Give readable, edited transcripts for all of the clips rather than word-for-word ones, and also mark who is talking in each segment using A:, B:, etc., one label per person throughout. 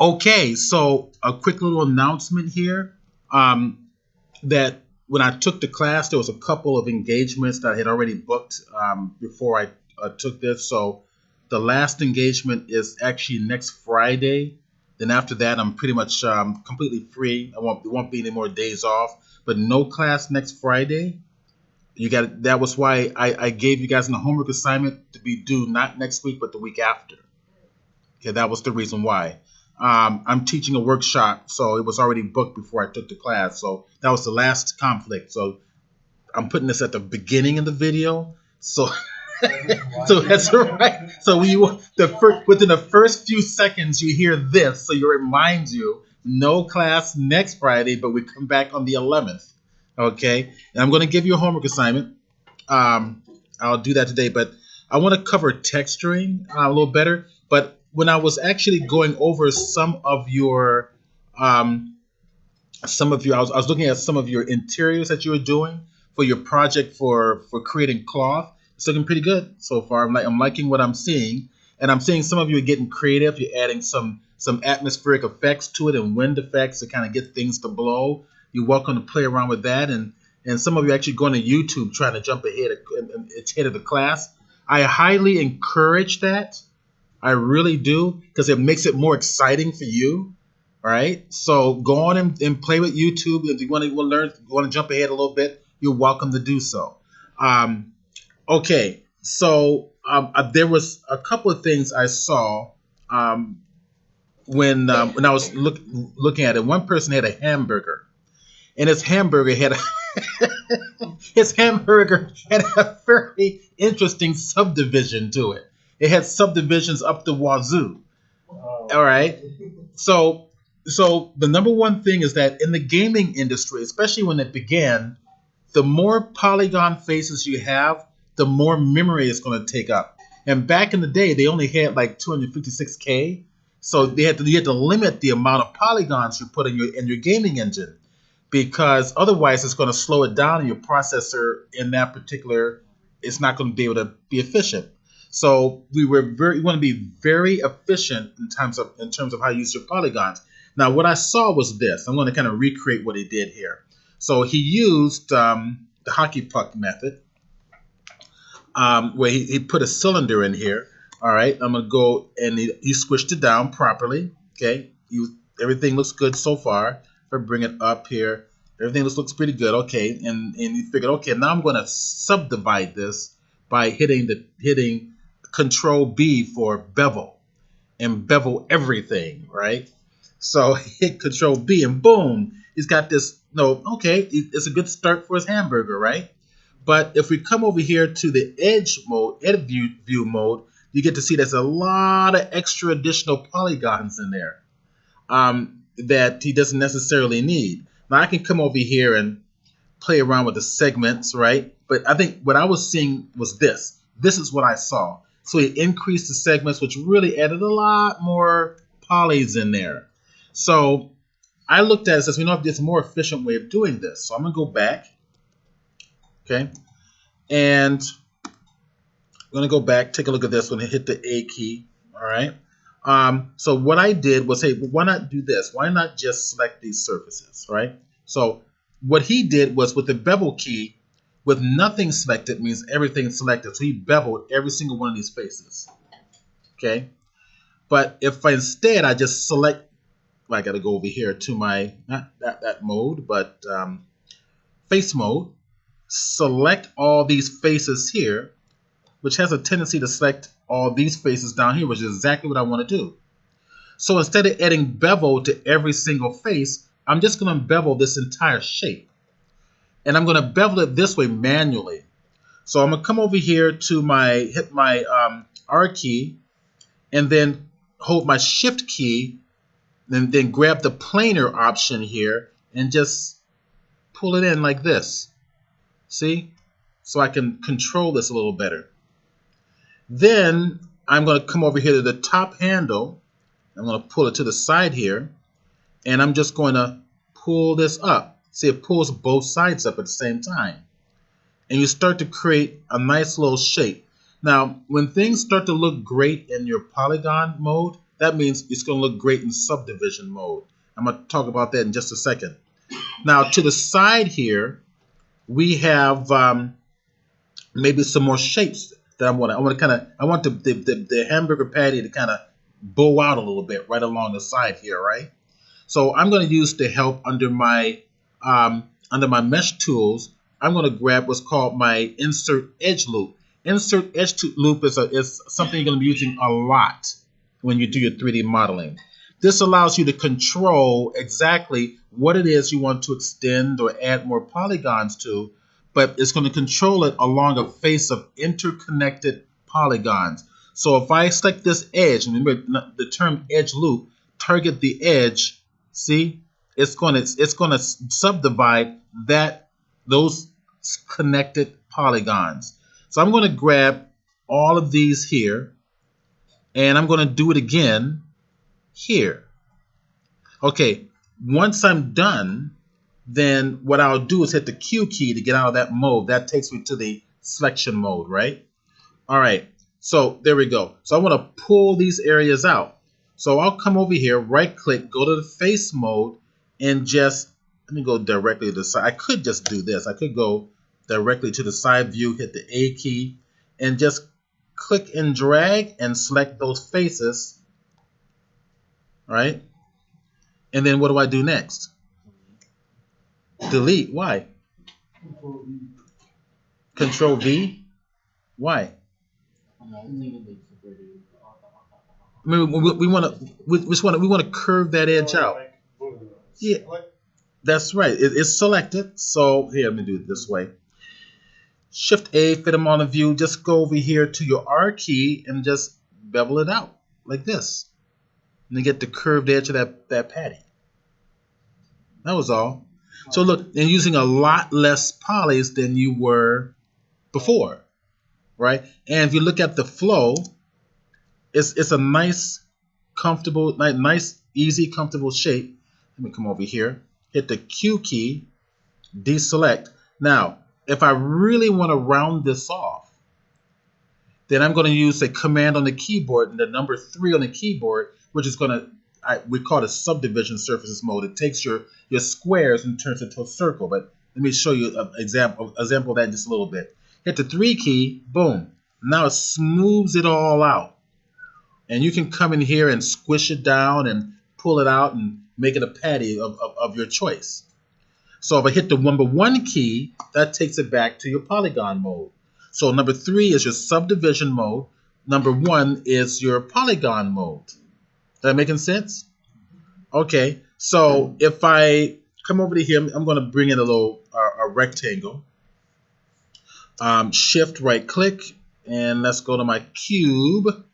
A: Okay, so a quick little announcement here. That when I took the class, there was a couple of engagements that I had already booked before I took this. So the last engagement is actually next Friday. Then after that, I'm pretty much completely free. There won't be any more days off, but no class next Friday. That was why I gave you guys a homework assignment to be due not next week, but the week after. Okay, that was the reason why. I'm teaching a workshop, so it was already booked before I took the class. So that was the last conflict. So I'm putting this at the beginning of the video. So so that's right. So within the first few seconds you hear this, so it reminds you no class next Friday, but we come back on the 11th. Okay, and I'm going to give you a homework assignment. I'll do that today, but I want to cover texturing a little better. But when I was actually going over some of your, I was looking at some of your interiors that you were doing for your project for creating cloth. It's looking pretty good so far. I'm liking what I'm seeing, and I'm seeing some of you are getting creative. You're adding some atmospheric effects to it and wind effects to kind of get things to blow. You're welcome to play around with that, and some of you are actually going to YouTube trying to jump ahead of the class. I highly encourage that. I really do, because it makes it more exciting for you. All right, so go on and play with YouTube. If you want to learn, want to jump ahead a little bit, you're welcome to do so. Okay, so there was a couple of things I saw when I was looking at it. One person had a hamburger, and his hamburger had a very interesting subdivision to it. It had subdivisions up the wazoo. All right. So the number one thing is that in the gaming industry, especially when it began, the more polygon faces you have, the more memory it's going to take up. And back in the day, they only had like 256K. So you had to limit the amount of polygons you put in your gaming engine, because otherwise it's going to slow it down, and your processor in that particular, it's not going to be able to be efficient. So we want to be very efficient in terms of how you use your polygons. Now, what I saw was this. I'm going to kind of recreate what he did here. So he used the hockey puck method, where he put a cylinder in here. All right, I'm going to go and he squished it down properly. Okay, everything looks good so far. If I bring it up here, everything looks pretty good. Okay, and he figured, okay, now I'm going to subdivide this by hitting Control B for bevel, and bevel everything, right? So hit Control B and boom, he's got this. No, okay, it's a good start for his hamburger, right? But if we come over here to the edge view mode, you get to see there's a lot of extra additional polygons in there that he doesn't necessarily need. Now I can come over here and play around with the segments, right? But I think what I was seeing was this. This is what I saw. So he increased the segments, which really added a lot more polys in there. So I looked at it and says, we know there's a more efficient way of doing this. So I'm going to go back. Okay. And I'm going to go back, take a look at this one, and hit the A key. All right. So what I did was, hey, why not do this? Why not just select these surfaces, right? So what he did was, with the bevel key, with nothing selected means everything selected. So he beveled every single one of these faces. Okay. But if instead I just select, well, I got to go over here to my, not that mode, but face mode. Select all these faces here, which has a tendency to select all these faces down here, which is exactly what I want to do. So instead of adding bevel to every single face, I'm just going to bevel this entire shape. And I'm going to bevel it this way manually. So I'm going to come over here to hit my R key, and then hold my Shift key, and then grab the planar option here and just pull it in like this. See? So I can control this a little better. Then I'm going to come over here to the top handle. I'm going to pull it to the side here, and I'm just going to pull this up. See, it pulls both sides up at the same time. And you start to create a nice little shape. Now, when things start to look great in your polygon mode, that means it's going to look great in subdivision mode. I'm going to talk about that in just a second. Now, to the side here, we have maybe some more shapes that I want the hamburger patty to kind of bow out a little bit right along the side here, right? So I'm going to use the help under my mesh tools. I'm going to grab what's called my insert edge loop. Insert edge loop is something you're going to be using a lot when you do your 3D modeling. This allows you to control exactly what it is you want to extend or add more polygons to, but it's going to control it along a face of interconnected polygons. So if I select this edge, and remember the term edge loop, target the edge, see, it's going to subdivide those connected polygons. So I'm going to grab all of these here, and I'm going to do it again here. Okay, once I'm done, then what I'll do is hit the Q key to get out of that mode. That takes me to the selection mode, right? All right, so there we go. So I want to pull these areas out. So I'll come over here, right click, go to the face mode, and just, let me go directly to the side. I could just do this. I could go directly to the side view, hit the A key, and just click and drag and select those faces, right? And then what do I do next? Delete. Why? Control V. Why? I mean, we want to curve that edge out. Yeah, that's right. It's selected. So here, let me do it this way. Shift A, fit them on the view. Just go over here to your R key and just bevel it out like this. And you get the curved edge of that patty. That was all. So look, and using a lot less polys than you were before, right? And if you look at the flow, it's a nice, comfortable, nice, easy, comfortable shape. Let me come over here, hit the Q key, deselect. Now, if I really want to round this off, then I'm going to use a command on the keyboard and the number 3 on the keyboard, which is going to, we call it subdivision surfaces mode. It takes your squares and turns it into a circle. But let me show you an example of that in just a little bit. Hit the 3 key, boom. Now it smooths it all out. And you can come in here and squish it down and pull it out and make it a patty of your choice. So if I hit the number 1 key, that takes it back to your polygon mode. So number 3 is your subdivision mode. Number 1 is your polygon mode. That making sense? Okay, so if I come over to here, I'm going to bring in a little a rectangle. Shift right click, and let's go to my cube.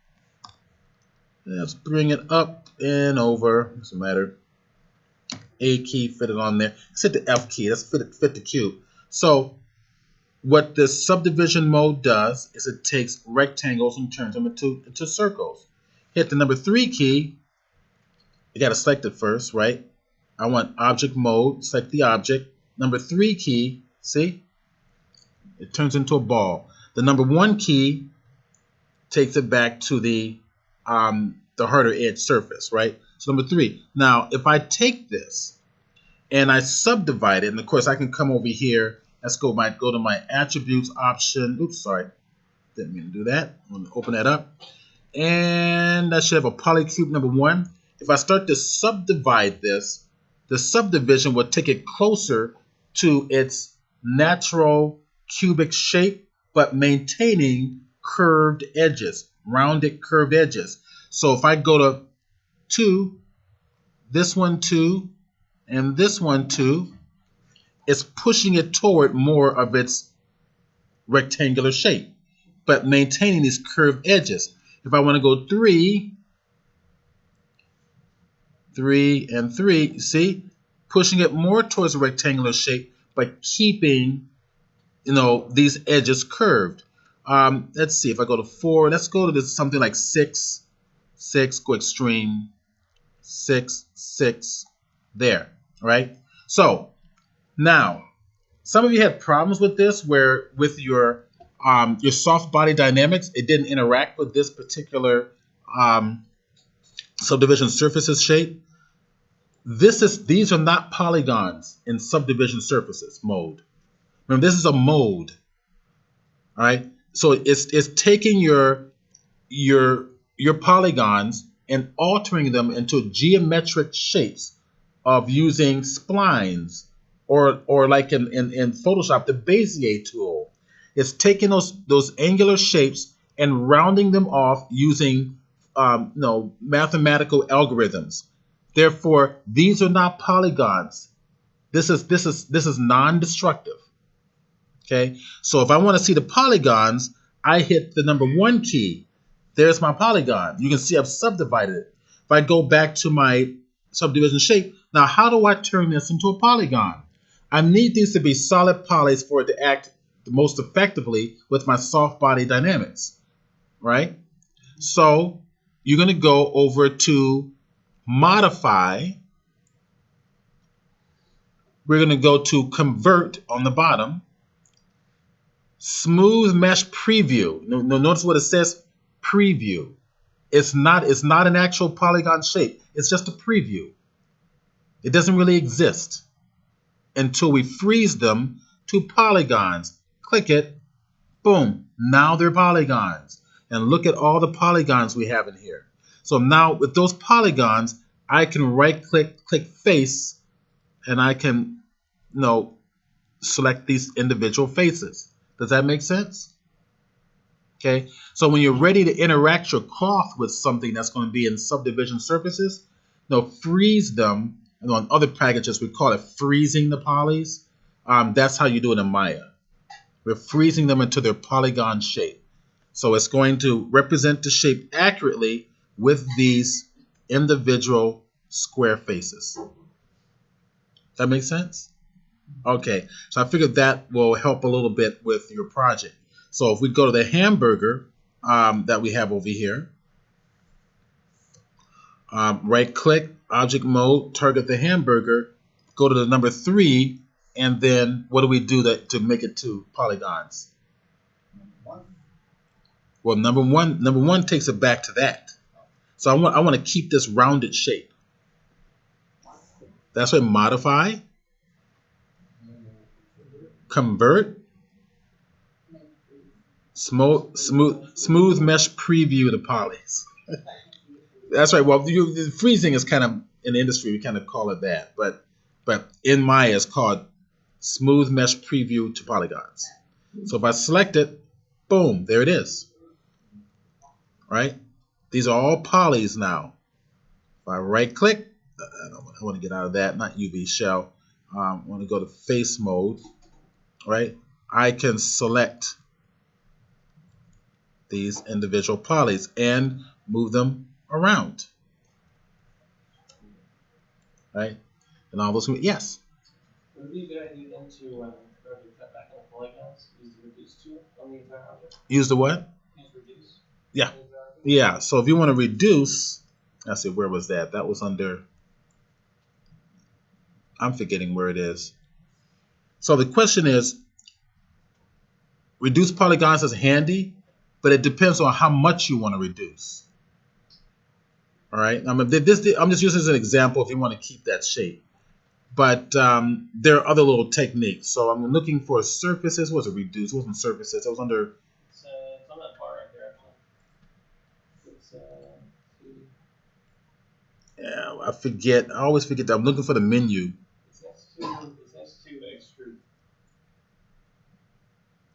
A: Let's bring it up and over. Doesn't matter. A key, fit it on there. Let's hit the F key. Let's fit the cube. So what the subdivision mode does is it takes rectangles and turns them into circles. Hit the number 3 key. You got to select it first, right? I want object mode. Select the object. Number 3 key. See? It turns into a ball. The number 1 key takes it back to the harder edge surface, right? So number 3. Now, if I take this and I subdivide it, and of course I can come over here. Let's go to my attributes option. Oops, sorry. Didn't mean to do that. I'm going to open that up. And that should have a polycube number 1. If I start to subdivide this, the subdivision will take it closer to its natural cubic shape, but maintaining curved edges, rounded curved edges. So if I go to 2, this one 2, and this one 2, it's pushing it toward more of its rectangular shape, but maintaining these curved edges. If I want to go 3, 3, and 3, see, pushing it more towards a rectangular shape, but keeping, these edges curved. Let's see, if I go to 4, let's go to this, something like 6, 6, go extreme, 6, 6, there, right? So now, some of you had problems with this, where with your soft body dynamics, it didn't interact with this particular subdivision surfaces shape. These are not polygons in subdivision surfaces mode. Remember, this is a mode. All right. So it's taking your polygons and altering them into geometric shapes of using splines or like in Photoshop, the Bezier tool. It's taking those angular shapes and rounding them off using mathematical algorithms. Therefore, these are not polygons. This is non-destructive. Okay, so if I want to see the polygons, I hit the number 1 key. There's my polygon. You can see I've subdivided it. If I go back to my subdivision shape, now how do I turn this into a polygon? I need these to be solid polys for it to act the most effectively with my soft body dynamics, right? So you're going to go over to modify. We're going to go to convert on the bottom. Smooth mesh preview. Notice what it says, preview. It's not an actual polygon shape. It's just a preview. It doesn't really exist until we freeze them to polygons. Click it. Boom. Now they're polygons. And look at all the polygons we have in here. So now with those polygons, I can right click face, and I can select these individual faces. Does that make sense? Okay, so when you're ready to interact your cloth with something that's going to be in subdivision surfaces, freeze them. And on other packages, we call it freezing the polys. That's how you do it in Maya. We're freezing them into their polygon shape. So it's going to represent the shape accurately with these individual square faces. That makes sense? Okay, so I figured that will help a little bit with your project. So if we go to the hamburger that we have over here, right click, object mode, target the hamburger, go to the number 3, and then what do we do to make it to polygons? Well, number one takes it back to that. So I want to keep this rounded shape. That's what modify, convert, smooth mesh preview the polys. That's right. Well, freezing is kind of in the industry, we kind of call it that, but in Maya it's called smooth mesh preview to polygons. So if I select it, boom, there it is. Right? These are all polys now. If I right click, I want to get out of that, not UV shell. I want to go to face mode. Right? I can select these individual polys and move them around. Right? And all those, yes?
B: Would it be a good idea then to cut back on the polygons? Use the reduce tool on the entire object?
A: Use the what?
B: Use reduce.
A: Yeah. Yeah. So if you want to reduce, let's see, where was that? That was under, I'm forgetting where it is. So the question is, reduce polygons is handy, but it depends on how much you want to reduce. All right. I'm just using as an example if you want to keep that shape. But there are other little techniques. So I'm looking for surfaces. What was it? Reduce. It wasn't surfaces. It was under.
B: It's on that bar right there, actually.
A: Yeah, I forget. I always forget that. I'm looking for the menu.
B: It's next to extrude.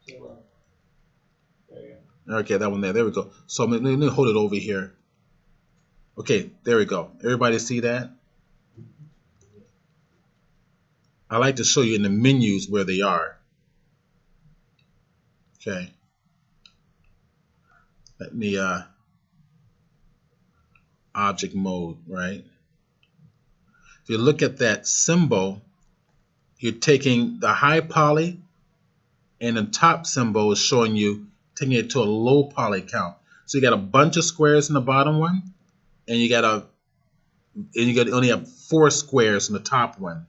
B: There you go.
A: Okay, that one there. There we go. So let me hold it over here. Okay, there we go. Everybody see that? I like to show you in the menus where they are. Okay. Let me object mode, right? If you look at that symbol, you're taking the high poly, and the top symbol is showing you taking it to a low poly count. So you got a bunch of squares in the bottom one, and you only have 4 squares in the top one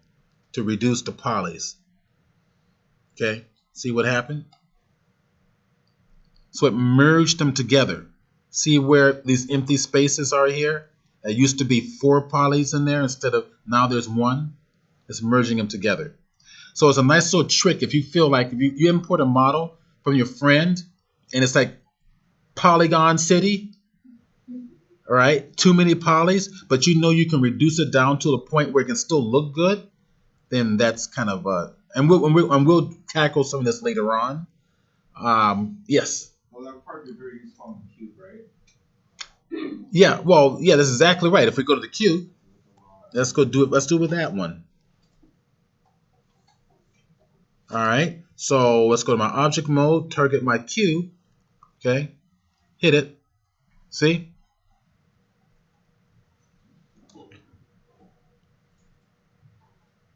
A: to reduce the polys. Okay, see what happened? So it merged them together. See where these empty spaces are here? It used to be 4 polys in there instead of now there's 1. It's merging them together. So it's a nice little trick if you feel like if you import a model from your friend and it's like Polygon City, all right, too many polys, but you know you can reduce it down to a point where it can still look good, then that's kind of and we'll tackle some of this later on. Yes.
C: Well, that would probably be very useful on the cube, right?
A: Yeah. Well, yeah, that's exactly right. If we go to the cube, let's go do it. Let's do it with that one. All right. So let's go to my object mode, target my cube. Okay. Hit it. See?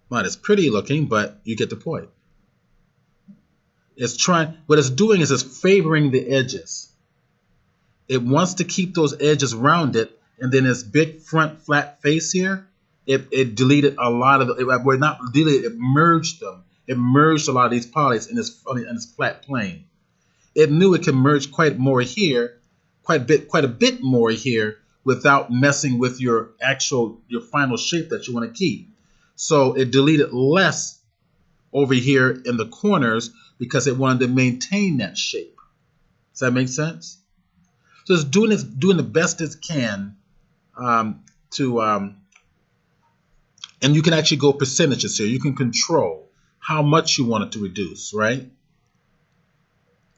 A: Not as pretty looking, but you get the point. It's trying. What it's doing is it's favoring the edges. It wants to keep those edges rounded, and then this big front flat face here, it deleted a lot of it. Well, not deleted. It merged them. It merged a lot of these polys in this flat plane. It knew it could merge quite a bit more here without messing with your final shape that you want to keep. So it deleted less over here in the corners because it wanted to maintain that shape. Does that make sense? So it's doing the best it can and you can actually go percentages here. You can control how much you want it to reduce, right?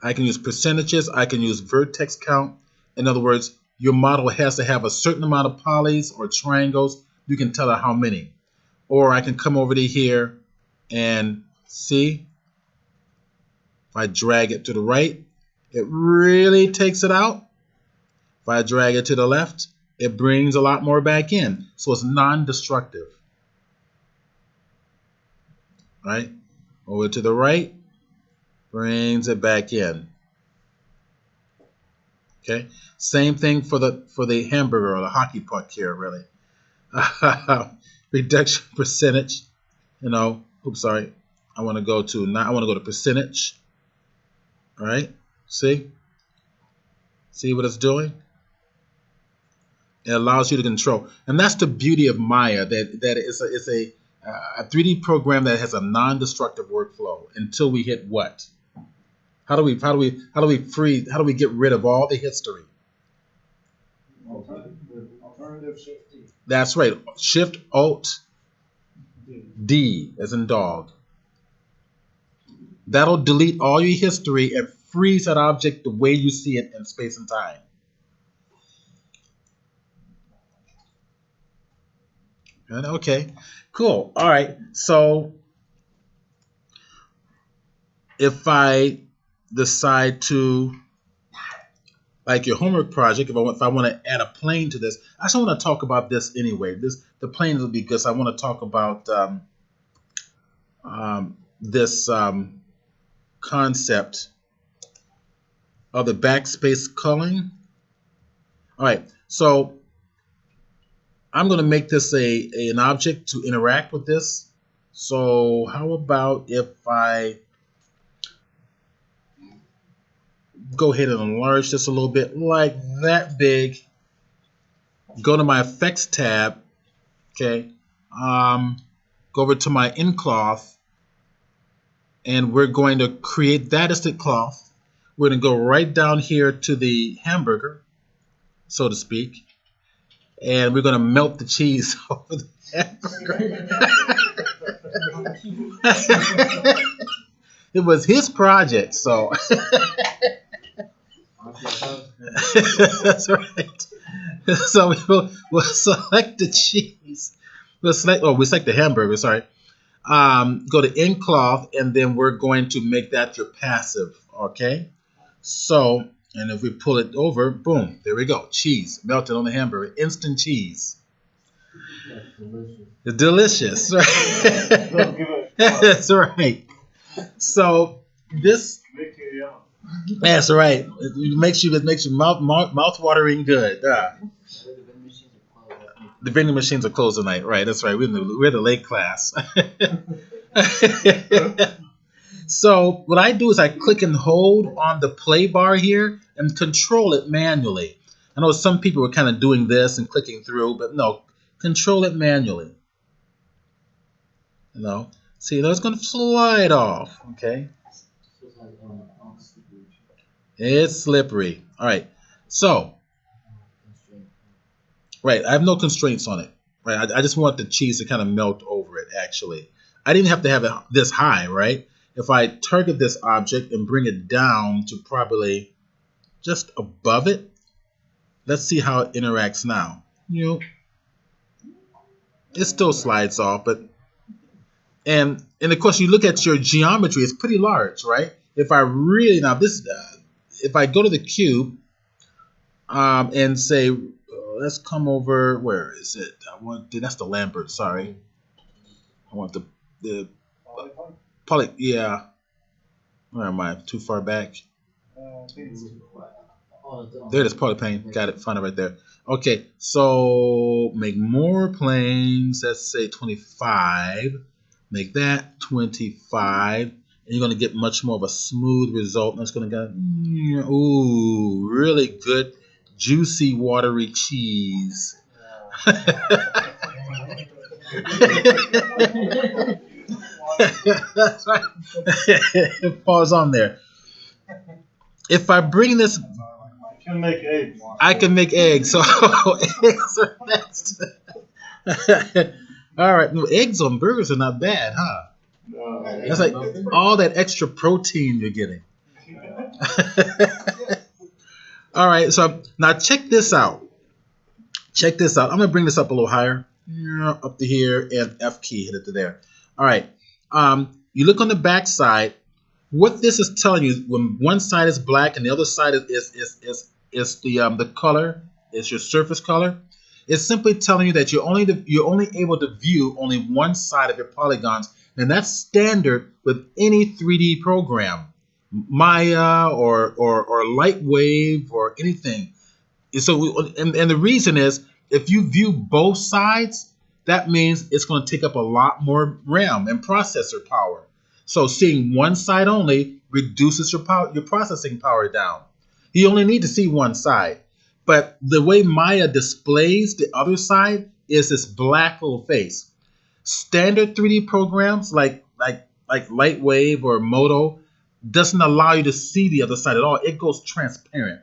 A: I can use percentages. I can use vertex count. In other words, your model has to have a certain amount of polys or triangles. You can tell it how many. Or I can come over to here and see. If I drag it to the right, it really takes it out. If I drag it to the left, it brings a lot more back in. So it's non-destructive. Right? Over to the right, brings it back in. Okay? Same thing for the hamburger or the hockey puck here, really. Reduction percentage, oops, sorry. I want to go to percentage. All right? See what it's doing? It allows you to control. And that's the beauty of Maya, that it's a 3D program that has a non-destructive workflow until we hit what? How do we get rid of all the history?
B: Alternative Shift D.
A: That's right. Shift Alt D as in dog. That'll delete all your history and freeze that object the way you see it in space and time. Okay, cool. All right. So if I decide to, like your homework project, if I want to add a plane to this, I actually want to talk about this anyway. The plane will be good. So I want to talk about this concept of the backspace culling. All right. So I'm going to make this an object to interact with this. So how about if I go ahead and enlarge this a little bit, like that big. Go to my effects tab. Okay. Go over to my in-cloth, and we're going to create that as the cloth. We're going to go right down here to the hamburger, so to speak, and we're going to melt the cheese over the hamburger. It was his project, so. That's right. So we'll select the cheese. We select the hamburger, sorry. Go to in cloth, and then we're going to make that your passive, okay? So, and if we pull it over, boom, there we go. Cheese melted on the hamburger, instant cheese.
B: That's delicious.
A: It's delicious, right? That's right. So this. That's right. It makes you mouth watering good. The vending machines are closed tonight. Right. That's right. We're the late class. So what I do is I click and hold on the play bar here and control it manually. I know some people were kind of doing this and clicking through, but no, control it manually. See, that's going to slide off. Okay, it's slippery. All right, so right, I have no constraints on it. Right, I just want the cheese to kind of melt over it. Actually, I didn't have to have it this high. Right, if I target this object and bring it down to probably just above it, let's see how it interacts now. It still slides off, but and of course you look at your geometry, it's pretty large, right? If I really if I go to the cube and say let's come over, where is it? That's the Lambert. Sorry, I want the poly. Yeah, where am I? Too far back. There it is, polyplane. Got it. Found it right there. Okay, so make more planes. Let's say 25. Make that 25. And you're going to get much more of a smooth result. That's going to get, ooh, really good, juicy, watery cheese. That's right. Pause on there. If I bring this,
C: can make eggs.
A: I can make eggs. So eggs are next. All right, no, eggs on burgers are not bad, huh?
C: No.
A: That's like all that extra protein you're getting. All right, so now check this out. Check this out. I'm gonna bring this up a little higher, up to here, and F key, hit it to there. All right. You look on the back side. What this is telling you, when one side is black and the other side is the color, is your surface color. It's simply telling you that you're only able to view only one side of your polygons, and that's standard with any 3D program, Maya or Lightwave or anything. So, and the reason is, if you view both sides, that means it's going to take up a lot more RAM and processor power. So seeing one side only reduces your processing power down. You only need to see one side. But the way Maya displays the other side is this black little face. Standard 3D programs like Lightwave or Modo doesn't allow you to see the other side at all. It goes transparent.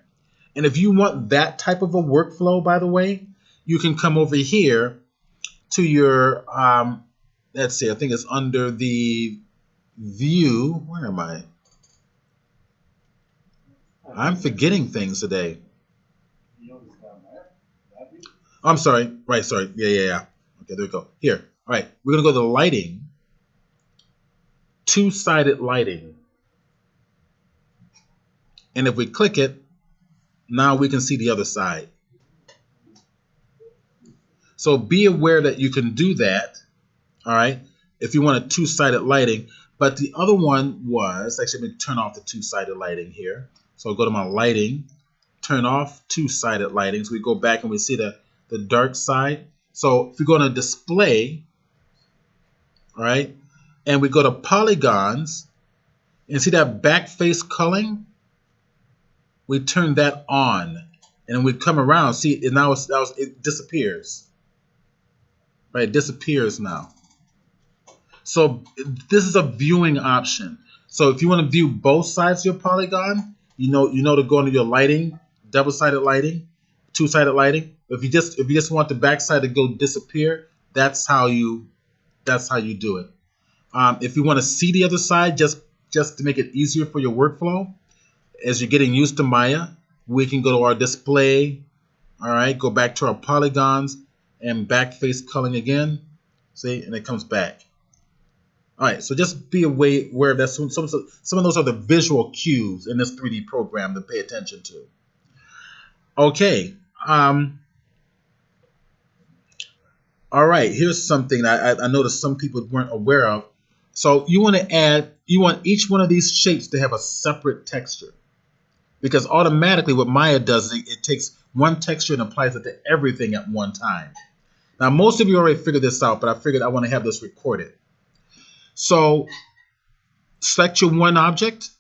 A: And if you want that type of a workflow, by the way, you can come over here to your, let's see, I think it's under the view. Where am I? I'm forgetting things today. I'm sorry. Right, sorry. Yeah. Okay, there we go. Here. All right, we're going to go to lighting. Two-sided lighting. And if we click it, now we can see the other side. So be aware that you can do that, all right, if you want a two-sided lighting. But the other one was, actually, let me turn off the two-sided lighting here. So I'll go to my lighting, turn off two-sided lighting. So we go back and we see the dark side. So if we go to display, all right, and we go to polygons, and see that backface culling, we turn that on. And then we come around, see, and now it disappears. Right, it disappears now. So this is a viewing option. So if you want to view both sides of your polygon, you know to go into your lighting, double-sided lighting, two-sided lighting. If you just want the backside to go disappear, that's how you do it. If you want to see the other side, just to make it easier for your workflow, as you're getting used to Maya, we can go to our display. All right, go back to our polygons and backface culling again. See, and it comes back. All right, so just be aware of that. Some of those are the visual cues in this 3D program to pay attention to. Okay. All right, here's something I noticed some people weren't aware of. So you want each one of these shapes to have a separate texture. Because automatically what Maya does, it takes one texture and applies it to everything at one time. Now, most of you already figured this out, but I figured I want to have this recorded. So select your one object,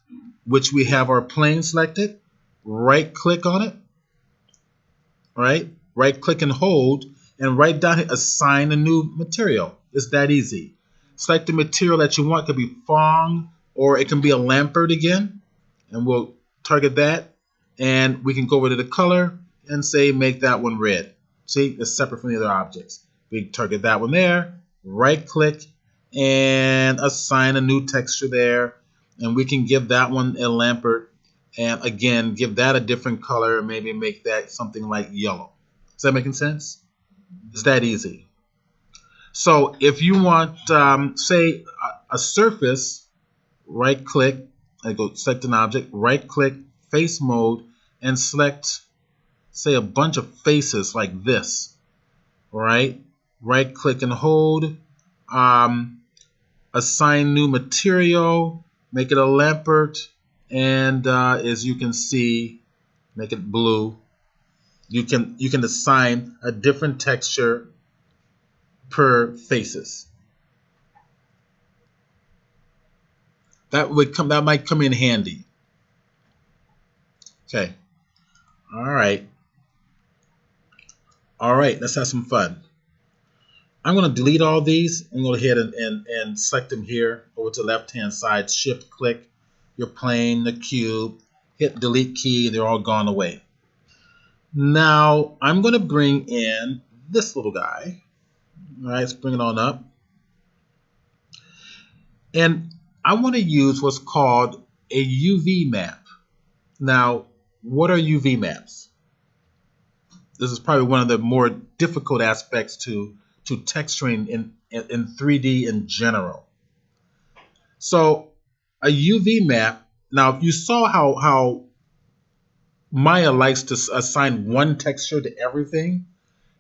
A: which we have our plane selected. Right-click on it. right? Right click and hold, and right down here, assign a new material. It's that easy. Select the material that you want. It could be Fong, or it can be a Lampert again, and we'll target that. And we can go over to the color and say make that one red. See, it's separate from the other objects. We target that one there, right click, and assign a new texture there. And we can give that one a Lampert, and again, give that a different color, maybe make that something like yellow. Is that making sense? It's that easy. So if you want, say, a surface, right click, I go select an object, right click, face mode, and select, say, a bunch of faces like this, right? Right click and hold, assign new material, make it a Lampert, and as you can see, make it blue. You can assign a different texture per faces. That might come in handy. Okay. All right, let's have some fun. I'm going to delete all these and go ahead and select them here over to the left hand side. Shift click your plane, the cube, hit delete key, they're all gone away. Now I'm going to bring in this little guy. All right, let's bring it on up. And I want to use what's called a UV map. Now, what are UV maps? This is probably one of the more difficult aspects to texturing in 3D in general. So a UV map, now if you saw how Maya likes to assign one texture to everything,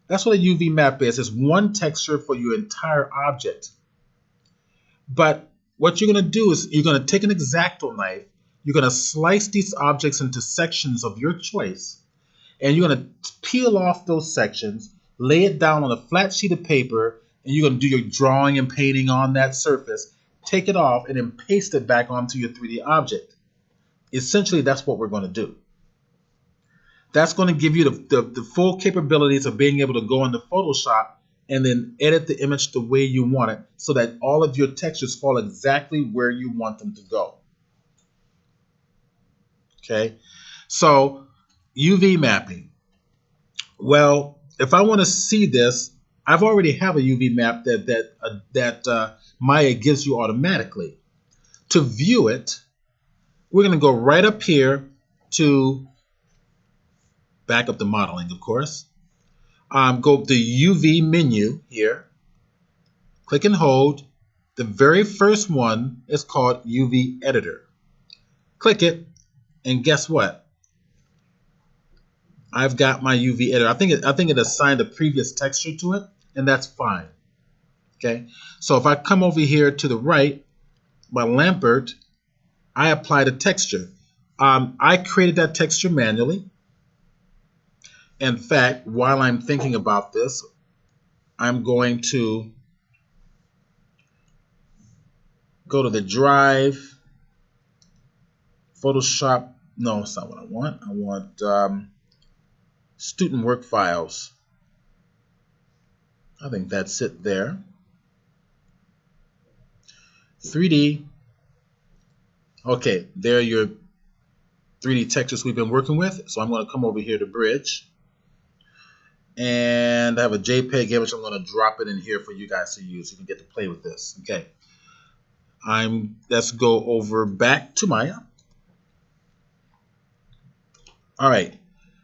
A: that's what a UV map is. It's one texture for your entire object. But what you're going to do is you're going to take an X-Acto knife, you're going to slice these objects into sections of your choice, and you're going to peel off those sections, lay it down on a flat sheet of paper, and you're going to do your drawing and painting on that surface, take it off, and then paste it back onto your 3D object. Essentially, that's what we're going to do. That's going to give you the full capabilities of being able to go into Photoshop and then edit the image the way you want it so that all of your textures fall exactly where you want them to go. Okay, so UV mapping. Well, if I want to see this, I've already have a UV map that Maya gives you automatically. To view it, we're going to go right up here to back up the modeling, of course. Go to the UV menu here. Click and hold. The very first one is called UV Editor. Click it, and guess what? I've got my UV editor. I think it assigned a previous texture to it, and that's fine. Okay, so if I come over here to the right, my Lampert, I applied a texture. I created that texture manually. In fact, while I'm thinking about this, I'm going to go to the drive, Photoshop. No, it's not what I want. I want student work files. I think that's it there. 3D. Okay, there are your 3D textures we've been working with. So I'm going to come over here to Bridge. And I have a JPEG image. I'm going to drop it in here for you guys to use. You can get to play with this. Okay. Let's go over back to Maya. All right.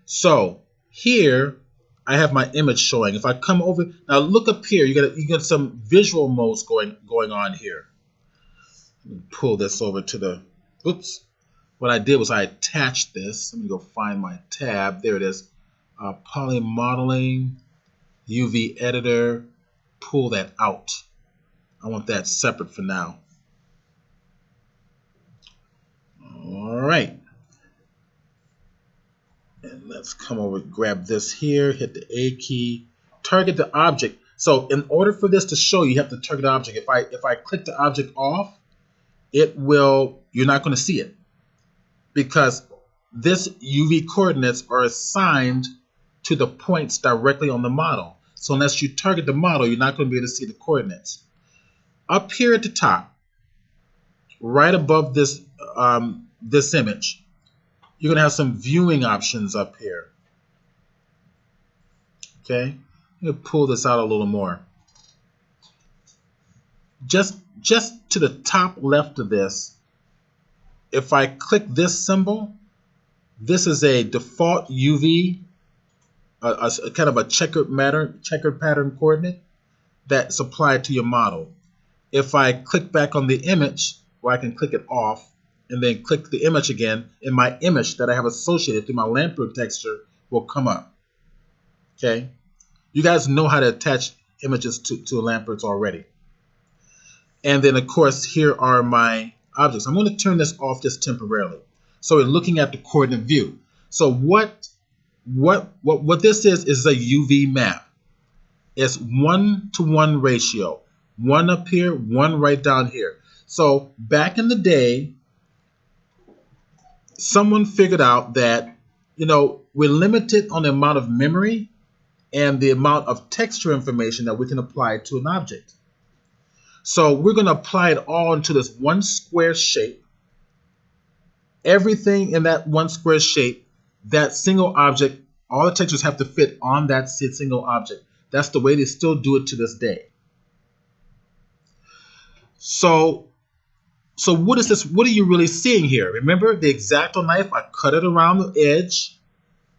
A: So here I have my image showing. If I come over now, look up here. You got some visual modes going on here. Let me pull this over to the. Oops. What I did was I attached this. Let me go find my tab. There it is. Poly modeling, UV editor. Pull that out. I want that separate for now. All right. And let's come over, grab this here, hit the A key, target the object. So in order for this to show, you have to target the object. If I click the object off, you're not going to see it because this UV coordinates are assigned to the points directly on the model. So unless you target the model, you're not going to be able to see the coordinates. Up here at the top, right above this, this image, you're going to have some viewing options up here. Okay, I'm going to pull this out a little more. Just to the top left of this, if I click this symbol, this is a default UV, a kind of a checkered pattern coordinate that's applied to your model. If I click back on the image, where I can click it off, and then click the image again, and my image that I have associated through my lamprey texture will come up. Okay, you guys know how to attach images to lampreys already. And then of course here are my objects. I'm going to turn this off just temporarily. So we're looking at the coordinate view. So what this is a UV map. It's 1-to-1 ratio. One up here, one right down here. So back in the day, someone figured out that, we're limited on the amount of memory and the amount of texture information that we can apply to an object. So we're going to apply it all into this one square shape. Everything in that one square shape, that single object, all the textures have to fit on that single object. That's the way they still do it to this day. So what is this? What are you really seeing here? Remember the X-Acto knife? I cut it around the edge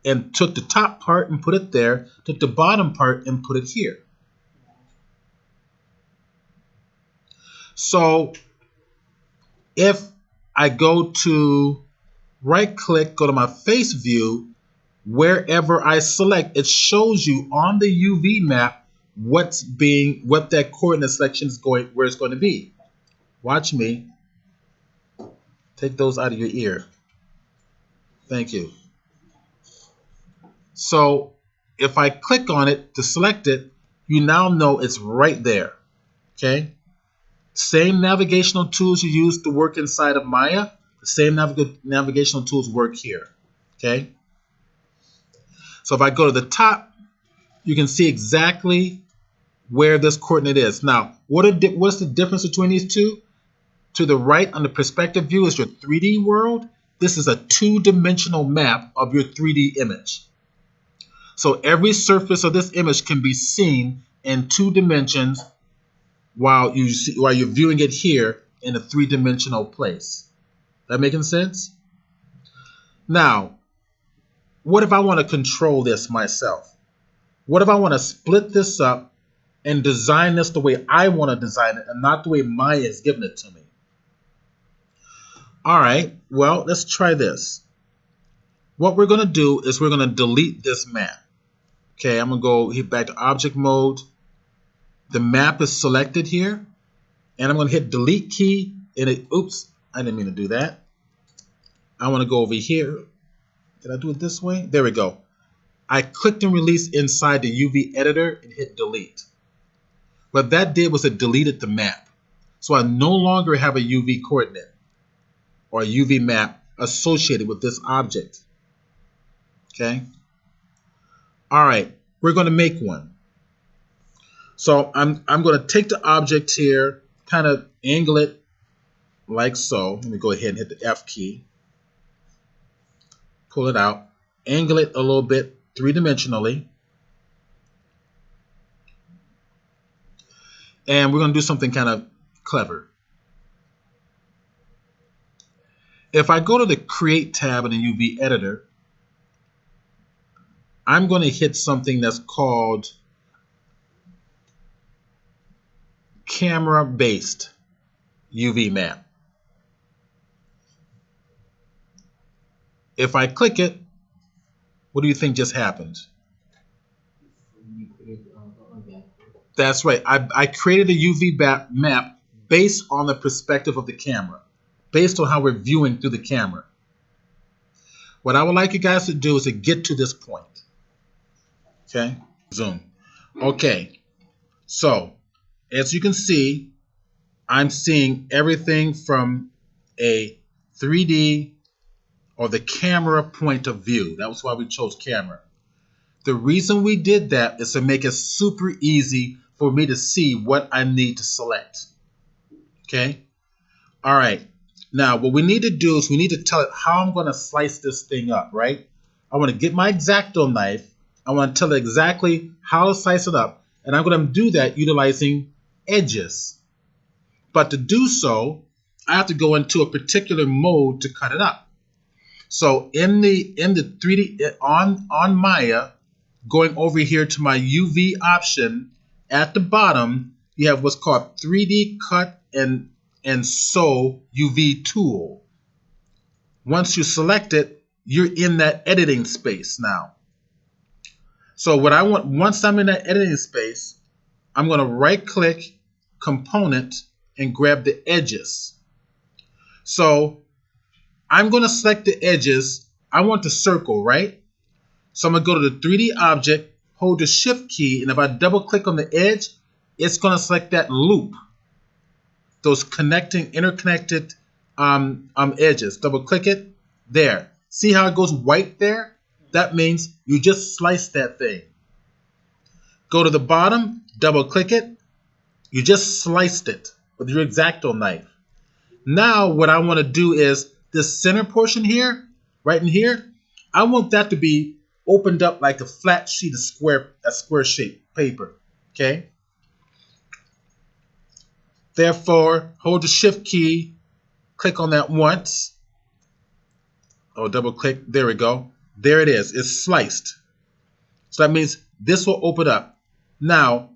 A: and took the top part and put it there, took the bottom part and put it here. So if I go to right click, go to my face view, wherever I select, it shows you on the UV map what that coordinate selection is going, where it's going to be. Watch me. Take those out of your ear. Thank you. So if I click on it to select it, you now know it's right there. Okay. Same navigational tools you use to work inside of Maya, the same navigational tools work here. Okay. So if I go to the top, you can see exactly where this coordinate is. Now, what's the difference between these two? To the right on the perspective view is your 3D world. This is a two-dimensional map of your 3D image. So every surface of this image can be seen in 2 dimensions while you're viewing it here in a 3-dimensional place. That making sense? Now, what if I want to control this myself? What if I want to split this up and design this the way I want to design it and not the way Maya is giving it to me? All right, well, let's try this. What we're going to do is we're going to delete this map. Okay, I'm going to go hit back to object mode. The map is selected here, and I'm going to hit delete key. And oops, I didn't mean to do that. I want to go over here. Did I do it this way? There we go. I clicked and released inside the UV editor and hit delete. What that did was it deleted the map. So I no longer have a UV coordinate or a UV map associated with this object. Okay. All right, we're going to make one. So I'm going to take the object here, kind of angle it like so. Let me go ahead and hit the F key. Pull it out. Angle it a little bit 3-dimensionally. And we're going to do something kind of clever. If I go to the Create tab in the UV editor, I'm going to hit something that's called camera-based UV map. If I click it, what do you think just happened? That's right. I created a UV map based on the perspective of the camera, based on how we're viewing through the camera. What I would like you guys to do is to get to this point. Okay, zoom. Okay, so as you can see, I'm seeing everything from a 3D or the camera point of view. That was why we chose camera. The reason we did that is to make it super easy for me to see what I need to select. Okay? All right. Now, what we need to do is we need to tell it how I'm going to slice this thing up, right? I want to get my X-Acto knife. I want to tell it exactly how to slice it up. And I'm going to do that utilizing edges. But to do so, I have to go into a particular mode to cut it up. So in the 3D on Maya, going over here to my UV option, at the bottom, you have what's called 3D cut and sew UV tool. Once you select it, you're in that editing space now. So what I want, once I'm in that editing space, I'm going to right click component and grab the edges. So I'm going to select the edges. I want the circle, right? So I'm going to go to the 3D object, hold the shift key, and if I double click on the edge, it's going to select that loop. Those interconnected edges. Double click it. There. See how it goes white there? That means you just sliced that thing. Go to the bottom, double click it. You just sliced it with your X-Acto knife. Now what I want to do is this center portion here, right in here, I want that to be opened up like a flat sheet of square shaped paper. Okay? Therefore, hold the shift key, click on that once. Oh, double click. There we go. There it is. It's sliced. So that means this will open up. Now,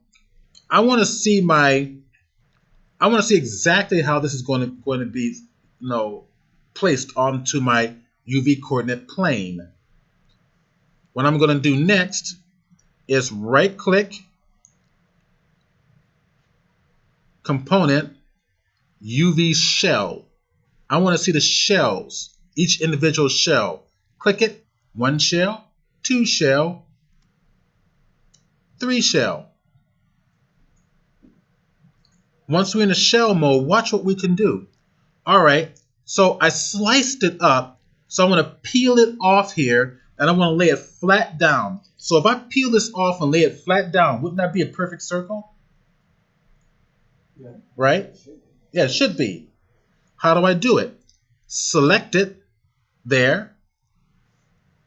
A: I want to see exactly how this is going to be, placed onto my UV coordinate plane. What I'm going to do next is right click, component, UV shell. I want to see the shells, each individual shell. Click it, 1 shell, 2 shell, 3 shell. Once we're in the shell mode, watch what we can do. All right, so I sliced it up, so I'm going to peel it off here, and I want to lay it flat down. So if I peel this off and lay it flat down, wouldn't that be a perfect circle?
B: Yeah.
A: Right? Yeah, it should be. How do I do it? Select it there.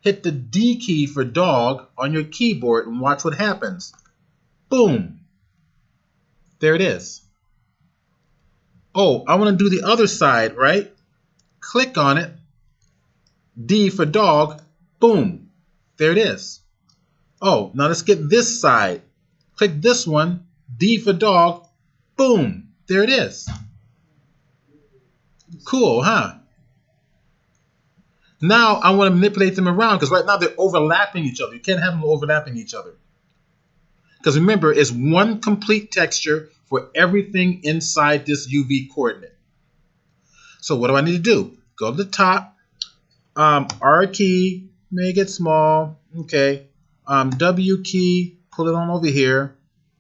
A: Hit the D key for dog on your keyboard and watch what happens. Boom. There it is. Oh, I want to do the other side, right? Click on it. D for dog. Boom. There it is. Oh, now let's get this side. Click this one. D for dog. Boom. There it is. Cool, huh? Now I want to manipulate them around because right now they're overlapping each other. You can't have them overlapping each other. Because remember, it's one complete texture for everything inside this UV coordinate. So what do I need to do? Go to the top, R key, make it small, okay. W key, pull it on over here.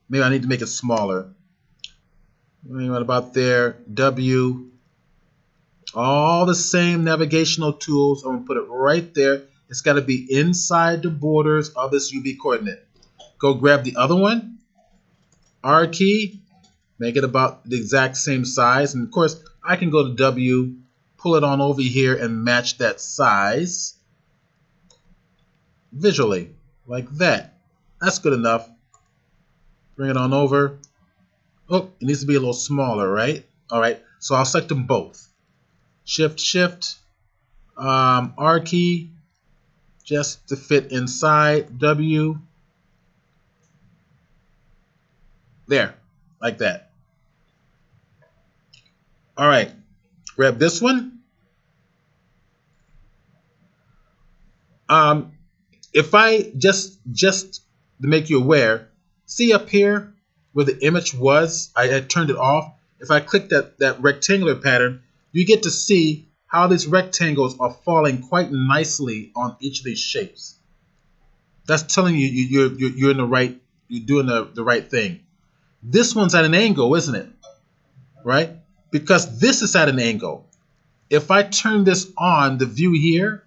A: Maybe I need to make it smaller. What about there? W. All the same navigational tools. I'm going to put it right there. It's got to be inside the borders of this UV coordinate. Go grab the other one. R key. Make it about the exact same size. And of course, I can go to W, pull it on over here, and match that size visually, like that. That's good enough. Bring it on over. Oh, it needs to be a little smaller, right? All right, so I'll select them both. Shift, R key, just to fit inside W. There, like that. All right, grab this one. If I just to make you aware, see up here where the image was, I had turned it off. If I click that rectangular pattern, you get to see how these rectangles are falling quite nicely on each of these shapes. That's telling you you're in the right, you're doing the right thing. This one's at an angle, isn't it? Right? Because this is at an angle. If I turn this on, the view here,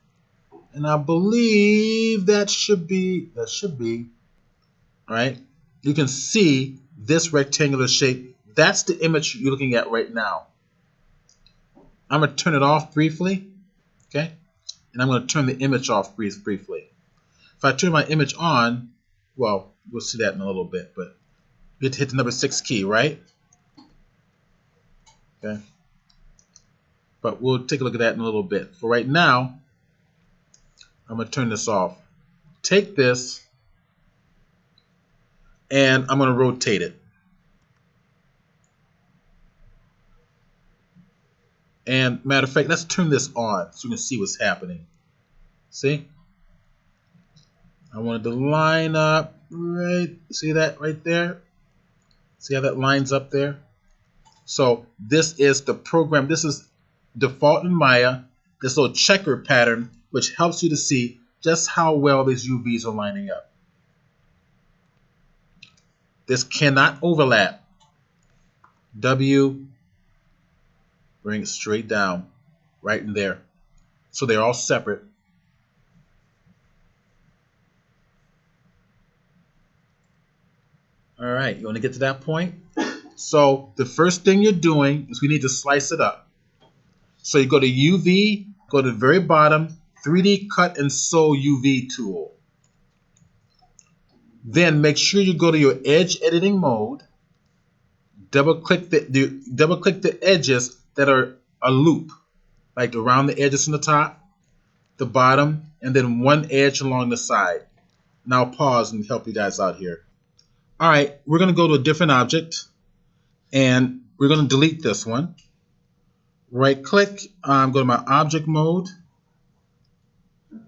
A: And I believe that should be, all right? You can see this rectangular shape. That's the image you're looking at right now. I'm going to turn it off briefly, okay? And I'm going to turn the image off briefly. If I turn my image on, well, we'll see that in a little bit, but you have to hit the number 6 key, right? Okay. But we'll take a look at that in a little bit. For right now, I'm going to turn this off. Take this, and I'm going to rotate it. And matter of fact, let's turn this on so you can see what's happening. See? I wanted to line up right, see that right there? See how that lines up there? So this is the program. This is default in Maya, this little checker pattern, which helps you to see just how well these UVs are lining up. This cannot overlap. W, bring it straight down, right in there. So they're all separate. All right, you want to get to that point? So the first thing you're doing is we need to slice it up. So you go to UV, go to the very bottom, 3D cut and sew UV tool. Then make sure you go to your edge editing mode. Double click the edges that are a loop, like around the edges from the top, the bottom, and then one edge along the side. Now pause and help you guys out here. All right, we're going to go to a different object, and we're going to delete this one. Right click, go to my object mode.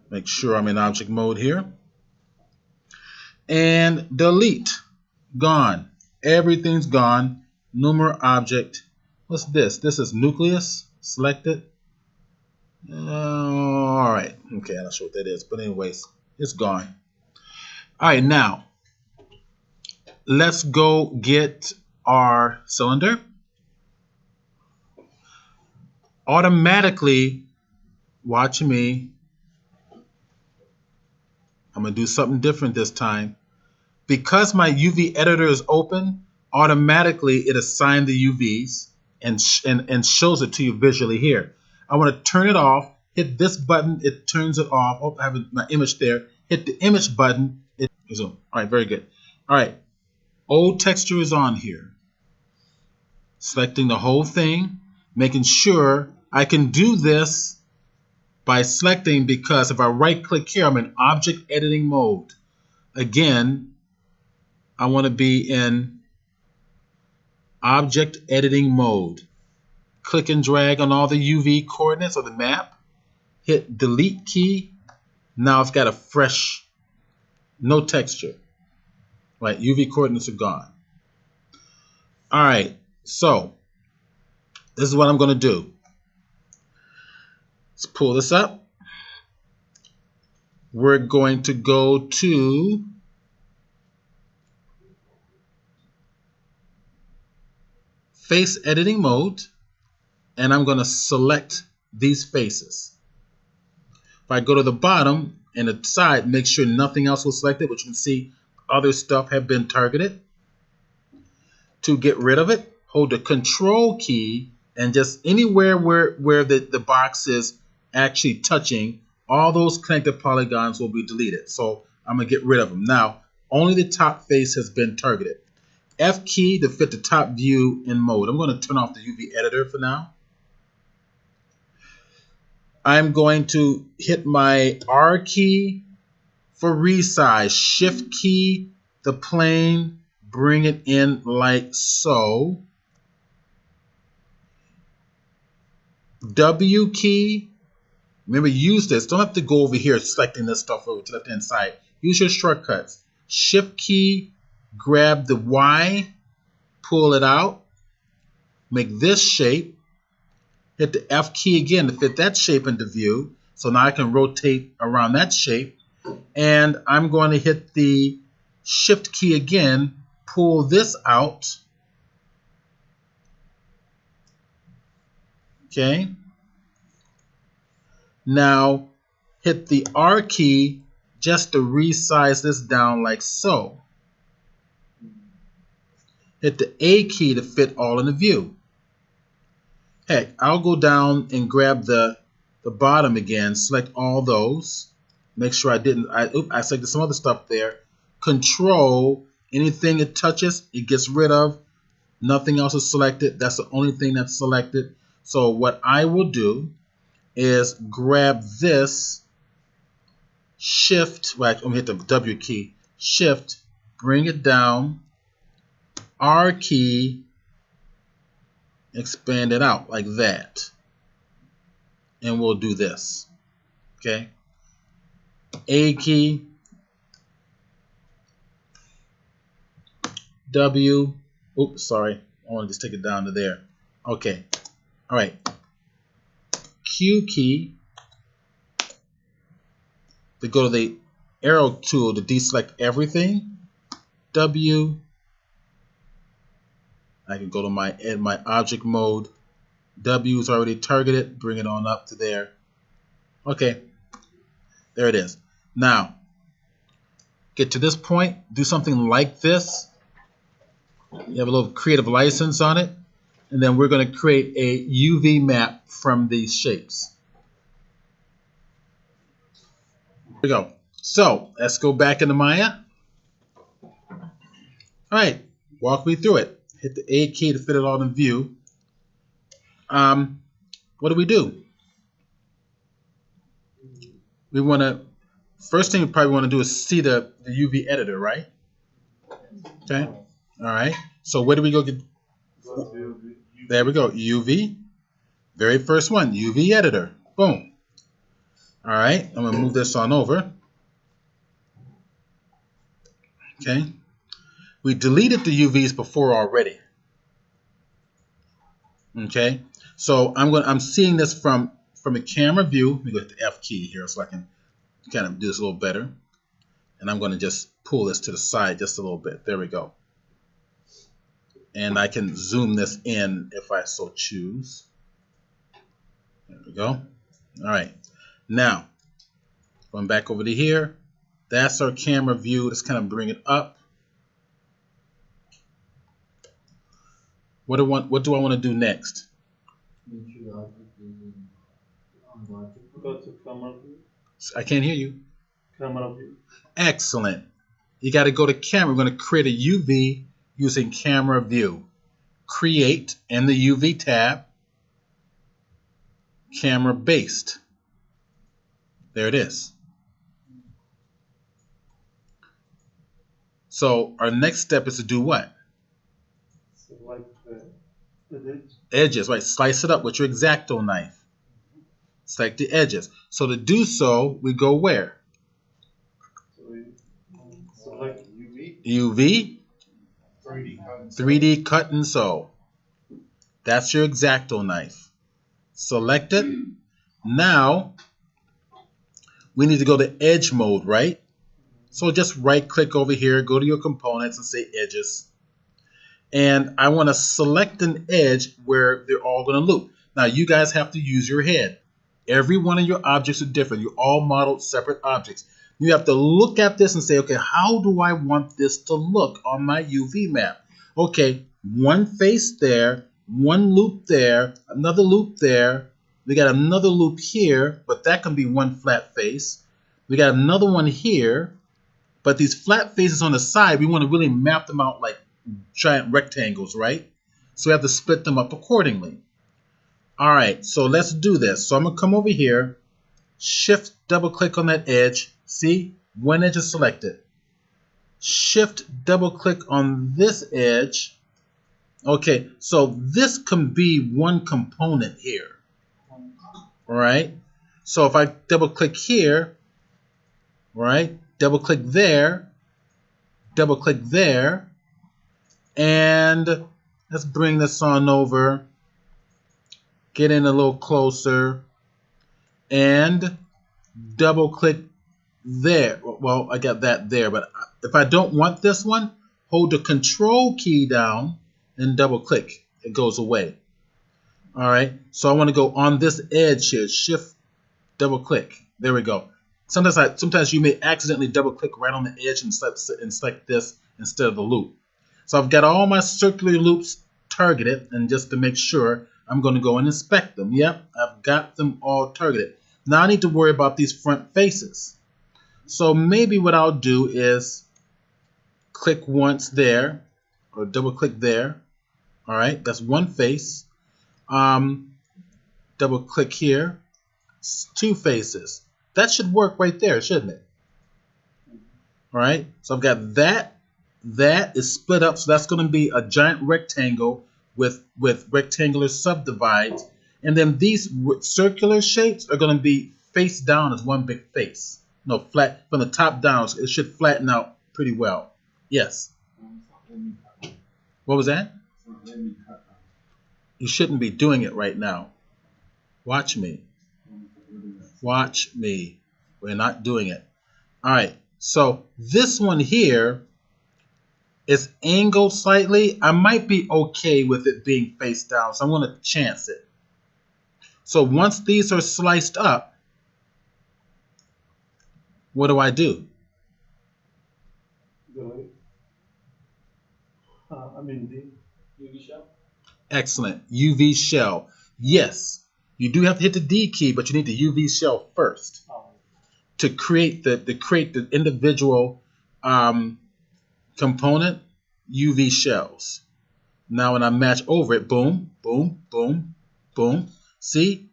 A: Make sure I'm in object mode here. And delete. Gone. Everything's gone. No more object. What's this? This is nucleus. Select it. All right. Okay, I'm not sure what that is. But anyways, it's gone. All right, now let's go get our cylinder. Automatically, watch me. I'm going to do something different this time. Because my UV editor is open, automatically it assigns the UVs and shows it to you visually here. I want to turn it off. Hit this button. It turns it off. Oh, I have my image there. Hit the image button. All right, very good. All right. Old texture is on here. Selecting the whole thing, making sure I can do this by selecting, because if I right click here, I'm in object editing mode. Again, I want to be in object editing mode. Click and drag on all the UV coordinates of the map. Hit delete key. Now I've got a fresh, no texture. Right, UV coordinates are gone. All right, so this is what I'm going to do. Let's pull this up. We're going to go to face editing mode, and I'm going to select these faces. If I go to the bottom and the side, make sure nothing else was selected, which you can see other stuff have been targeted. To get rid of it, hold the control key, and just anywhere where the box is actually touching, all those connected polygons will be deleted. So I'm going to get rid of them. Now, only the top face has been targeted. F key to fit the top view in mode. I'm going to turn off the UV editor for now. I'm going to hit my R key for resize. Shift key, the plane, bring it in like so. W key, remember, use this. Don't have to go over here selecting this stuff over to the left hand side. Use your shortcuts. Shift key, grab the Y, pull it out, make this shape. Hit the F key again to fit that shape into view. So now I can rotate around that shape. And I'm going to hit the Shift key again, pull this out. Okay. Now hit the R key just to resize this down like so. Hit the A key to fit all in the view. Heck, I'll go down and grab the bottom again, select all those. Make sure I selected some other stuff there. Control, anything it touches, it gets rid of. Nothing else is selected. That's the only thing that's selected. So what I will do is grab this, Shift, well, I'm going to hit the W key, Shift, bring it down, R key, expand it out like that. And we'll do this. Okay. A key, W, oops, sorry, I want to just take it down to there. Okay. All right. Q key to go to the arrow tool to deselect everything. W. I can go to my object mode. W is already targeted. Bring it on up to there. Okay. There it is. Now, get to this point. Do something like this. You have a little creative license on it. And then we're going to create a UV map from these shapes. Here we go. So let's go back into Maya. All right, walk me through it. Hit the A key to fit it all in view. What do? We want to, first thing we probably want to do is see the UV editor, right? Okay. All right. So where do we go get? There we go. UV. Very first one, UV editor. Boom. All right. I'm going to move this on over. Okay. We deleted the UVs before already. Okay. So I'm seeing this from a camera view. Let me go hit the F key here so I can kind of do this a little better. And I'm going to just pull this to the side just a little bit. There we go. And I can zoom this in if I so choose. There we go. All right. Now, going back over to here. That's our camera view. Let's kind of bring it up. What do I want to do next?
B: Go to camera view.
A: I can't hear you.
B: Camera view.
A: Excellent. You got to go to camera. We're going to create a UV using camera view. Create in the UV tab. Camera based. There it is. So our next step is to do what?
B: Select the
A: edges, right? Slice it up with your X-Acto knife. Select the edges. So to do so, we go where?
B: So we select
A: UV.
C: 3D
A: 3D cut and sew. That's your X-Acto knife. Select it. Now, we need to go to edge mode, right? So just right click over here, go to your components and say edges. And I want to select an edge where they're all going to loop. Now you guys have to use your head. Every one of your objects are different. You're all modeled separate objects. You have to look at this and say, okay, how do I want this to look on my UV map? Okay, one face there, one loop there, another loop there. We got another loop here, but that can be one flat face. We got another one here, but these flat faces on the side, we want to really map them out like giant rectangles, right? So we have to split them up accordingly. All right, so let's do this. So I'm going to come over here, shift, double click on that edge. See, one edge is selected. Shift, double click on this edge. Okay, so this can be one component here. All right, so if I double click here, right, double click there, and let's bring this on over, get in a little closer, and double click there. Well, I got that there, but if I don't want this one, hold the control key down and double click. It goes away. All right, so I want to go on this edge here, shift, double click. There we go. Sometimes you may accidentally double click right on the edge and select this instead of the loop. So I've got all my circular loops targeted, and just to make sure, I'm going to go and inspect them. Yep, I've got them all targeted. Now I need to worry about these front faces. So maybe what I'll do is click once there, or double click there. All right, that's one face. Double click here, two faces. That should work right there, shouldn't it? All right, so I've got that. That is split up, so that's going to be a giant rectangle with rectangular subdivides. And then these circular shapes are going to be face down as one big face. No, flat from the top down. So it should flatten out pretty well. Yes. What was that? You shouldn't be doing it right now. Watch me. Watch me. We're not doing it. All right. So this one here is angled slightly. I might be okay with it being face down, so I'm going to chance it. So once these are sliced up, what do I do?
B: UV shell.
A: Excellent. UV shell. Yes, you do have to hit the D key, but you need the UV shell first to create the individual component UV shells. Now when I match over it, boom, boom, boom, boom. See?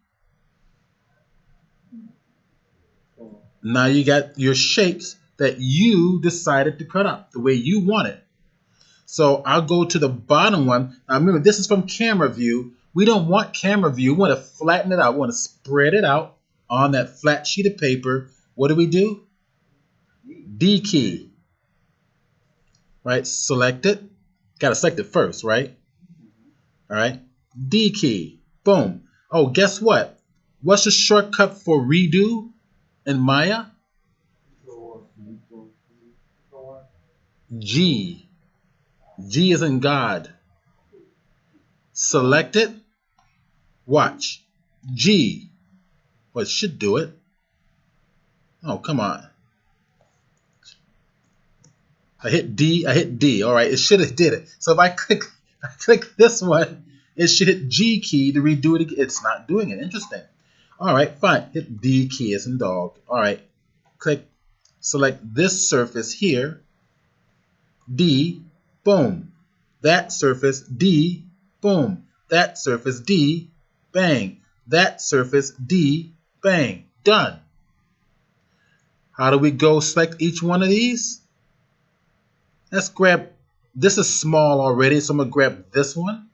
A: Now you got your shapes that you decided to cut up the way you want it. So I'll go to the bottom one. Now remember, this is from camera view. We don't want camera view. We want to flatten it out. We want to spread it out on that flat sheet of paper. What do? D key. Right? Select it. Got to select it first, right? All right. D key. Boom. Oh, guess what? What's the shortcut for redo in Maya? G. G is in God. Select it. Watch. G. Well, it should do it. Oh, come on. I hit D. All right, it should have did it. So if I click this one, it should hit G key to redo it again. It's not doing it. Interesting. All right, fine. Hit D key as in dog. All right. Click. Select this surface here. D. Boom. That surface. D. Boom. That surface. D. Bang. That surface. D. Bang. Done. How do we go select each one of these? Let's grab, this is small already, so I'm going to grab this one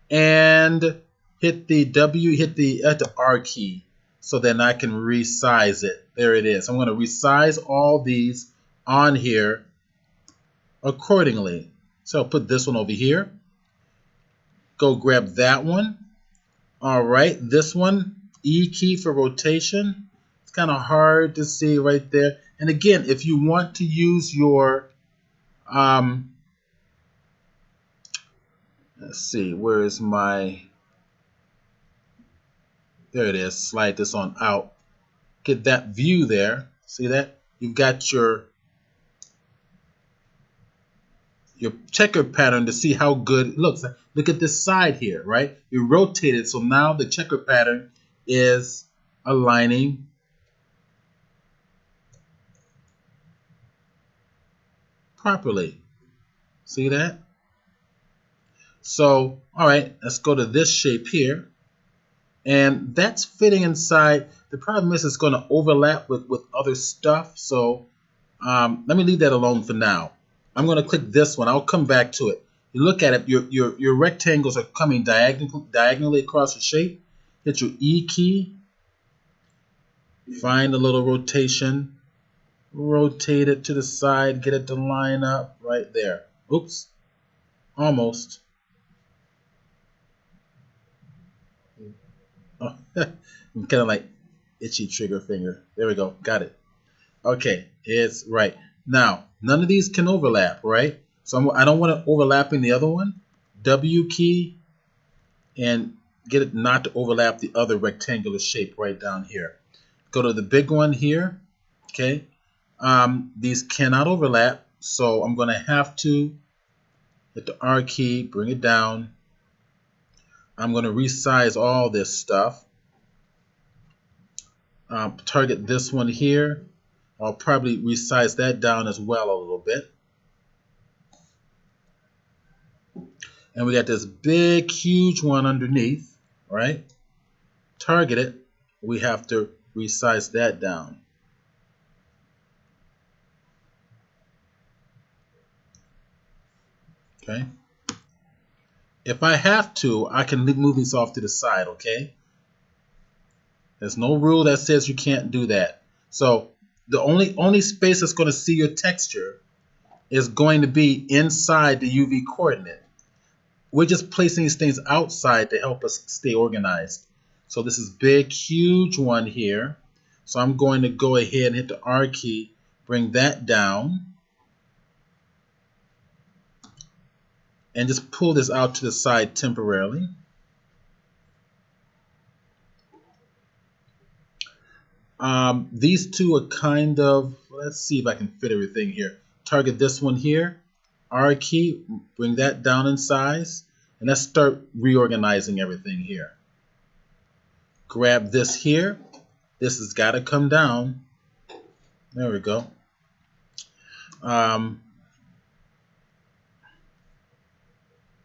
A: and hit the W, hit the R key, so then I can resize it. There it is. I'm going to resize all these on here accordingly. So I'll put this one over here. Go grab that one. All right, this one, E key for rotation. It's kind of hard to see right there. And again, if you want to use your let's see, where is my, there it is, slide this on out, get that view there, see that? You've got your checker pattern to see how good it looks. Look at this side here, right? You rotate it, so now the checker pattern is aligning properly. See that? So, all right, let's go to this shape here. And that's fitting inside. The problem is it's going to overlap with other stuff. So let me leave that alone for now. I'm going to click this one. I'll come back to it. You look at it, your rectangles are coming diagonally across the shape. Hit your E key. Find a little rotation. Rotate it to the side. Get it to line up right there. Oops. Almost. Oh, I'm kind of like itchy trigger finger. There we go. Got it. Okay. It's right. Now, none of these can overlap, right? So I don't want it overlapping the other one. W key and get it not to overlap the other rectangular shape right down here. go to the big one here. Okay, these cannot overlap, so I'm going to have to hit the R key, bring it down. I'm going to resize all this stuff. Target this one here. I'll probably resize that down as well a little bit. And we got this big, huge one underneath, right? Target it. We have to resize that down. Okay. If I have to, I can move these off to the side, okay? There's no rule that says you can't do that. So the only space that's going to see your texture is going to be inside the UV coordinate. We're just placing these things outside to help us stay organized. So this is big, huge one here. So I'm going to go ahead and hit the R key, bring that down, and just pull this out to the side temporarily. These two are kind of, let's see if I can fit everything here. Target this one here, R key, bring that down in size, and let's start reorganizing everything here. Grab this here. This has got to come down. There we go.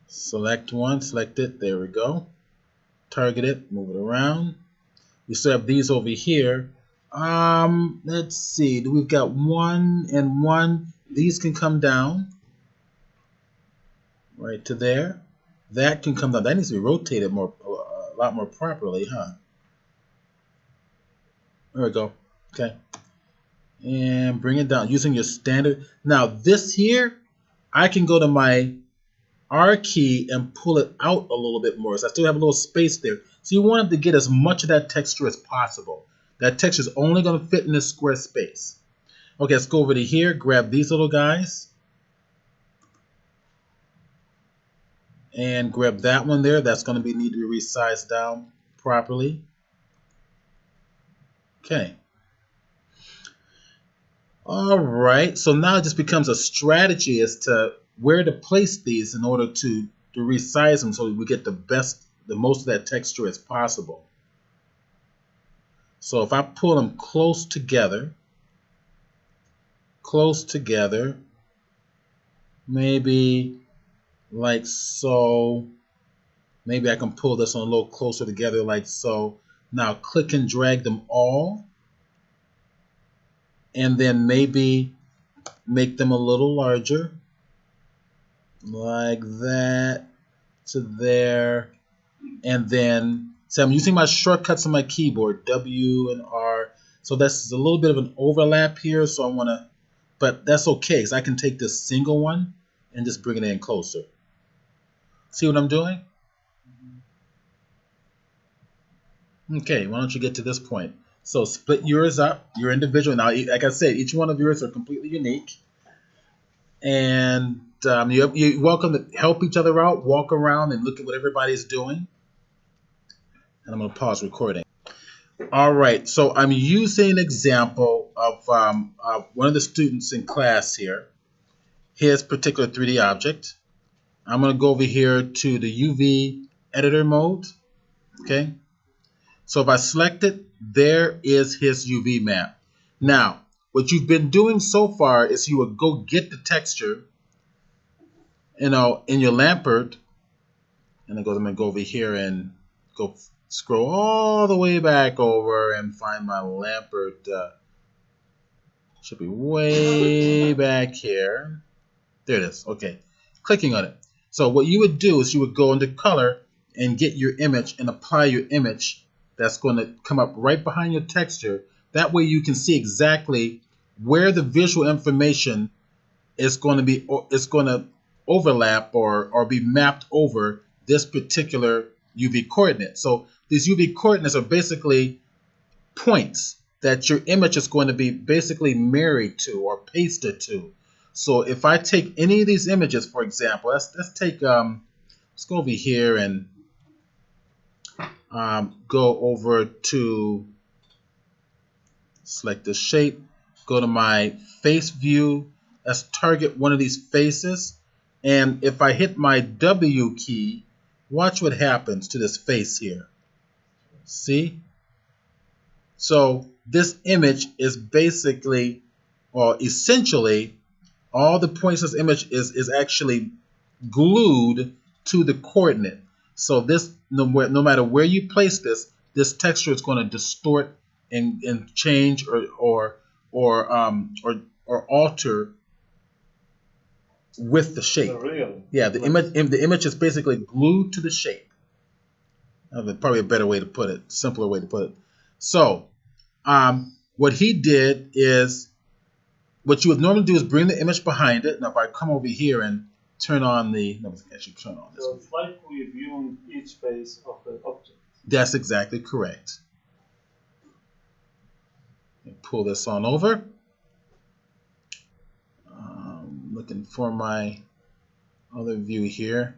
A: Select one, select it, there we go. Target it, move it around. We still have these over here. Let's see, we've got 1 and 1. These can come down right to there. That can come down. That needs to be rotated more, a lot more properly, huh? There we go. Okay. And bring it down using your standard. Now this here, I can go to my R key and pull it out a little bit more. So I still have a little space there. So you want it to get as much of that texture as possible. That texture is only going to fit in this square space. Okay, let's go over to here, grab these little guys. And grab that one there. That's going to need to be resized down properly. Okay. All right, so now it just becomes a strategy as to where to place these in order to resize them so we get the most of that texture as possible. So if I pull them close together, maybe like so. Maybe I can pull this one a little closer together like so. Now click and drag them all. And then maybe make them a little larger. Like that to there. And then, so I'm using my shortcuts on my keyboard, W and R. So that's a little bit of an overlap here. So I want to, but that's okay because I can take this single one and just bring it in closer. See what I'm doing? Okay, why don't you get to this point? So split yours up, your individual. Now, like I said, each one of yours are completely unique. And you're welcome to help each other out, walk around and look at what everybody's doing. And I'm going to pause recording. All right, so I'm using an example of one of the students in class here, his particular 3D object. I'm going to go over here to the UV editor mode. Okay. So if I select it, there is his UV map. Now, what you've been doing so far is you would go get the texture, in your Lampert, and I'm going to go over here and go scroll all the way back over and find my Lampert. Should be way back here. There it is. Okay, clicking on it. So what you would do is you would go into color and get your image and apply your image. That's going to come up right behind your texture. That way you can see exactly where the visual information is going to overlap or be mapped over this particular UV coordinate. So these UV coordinates are basically points that your image is going to be basically married to or pasted to. So if I take any of these images, for example, let's take let's go over here and go over to Select the shape, go to my face view. Let's target one of these faces. And if I hit my W key, watch what happens to this face here. See? So this image is basically, or essentially, all the points of this image is actually glued to the coordinate. So this, no matter where you place this texture is going to distort and change or alter with the shape.
B: Really?
A: Yeah, the image is basically glued to the shape. Probably a better way to put it, simpler way to put it. So, what he did is, what you would normally do is bring the image behind it. Now, if I come over here and turn on the, let me actually turn on this.
B: So it's like we're viewing each face of the object.
A: That's exactly correct. Pull this on over. Looking for my other view here.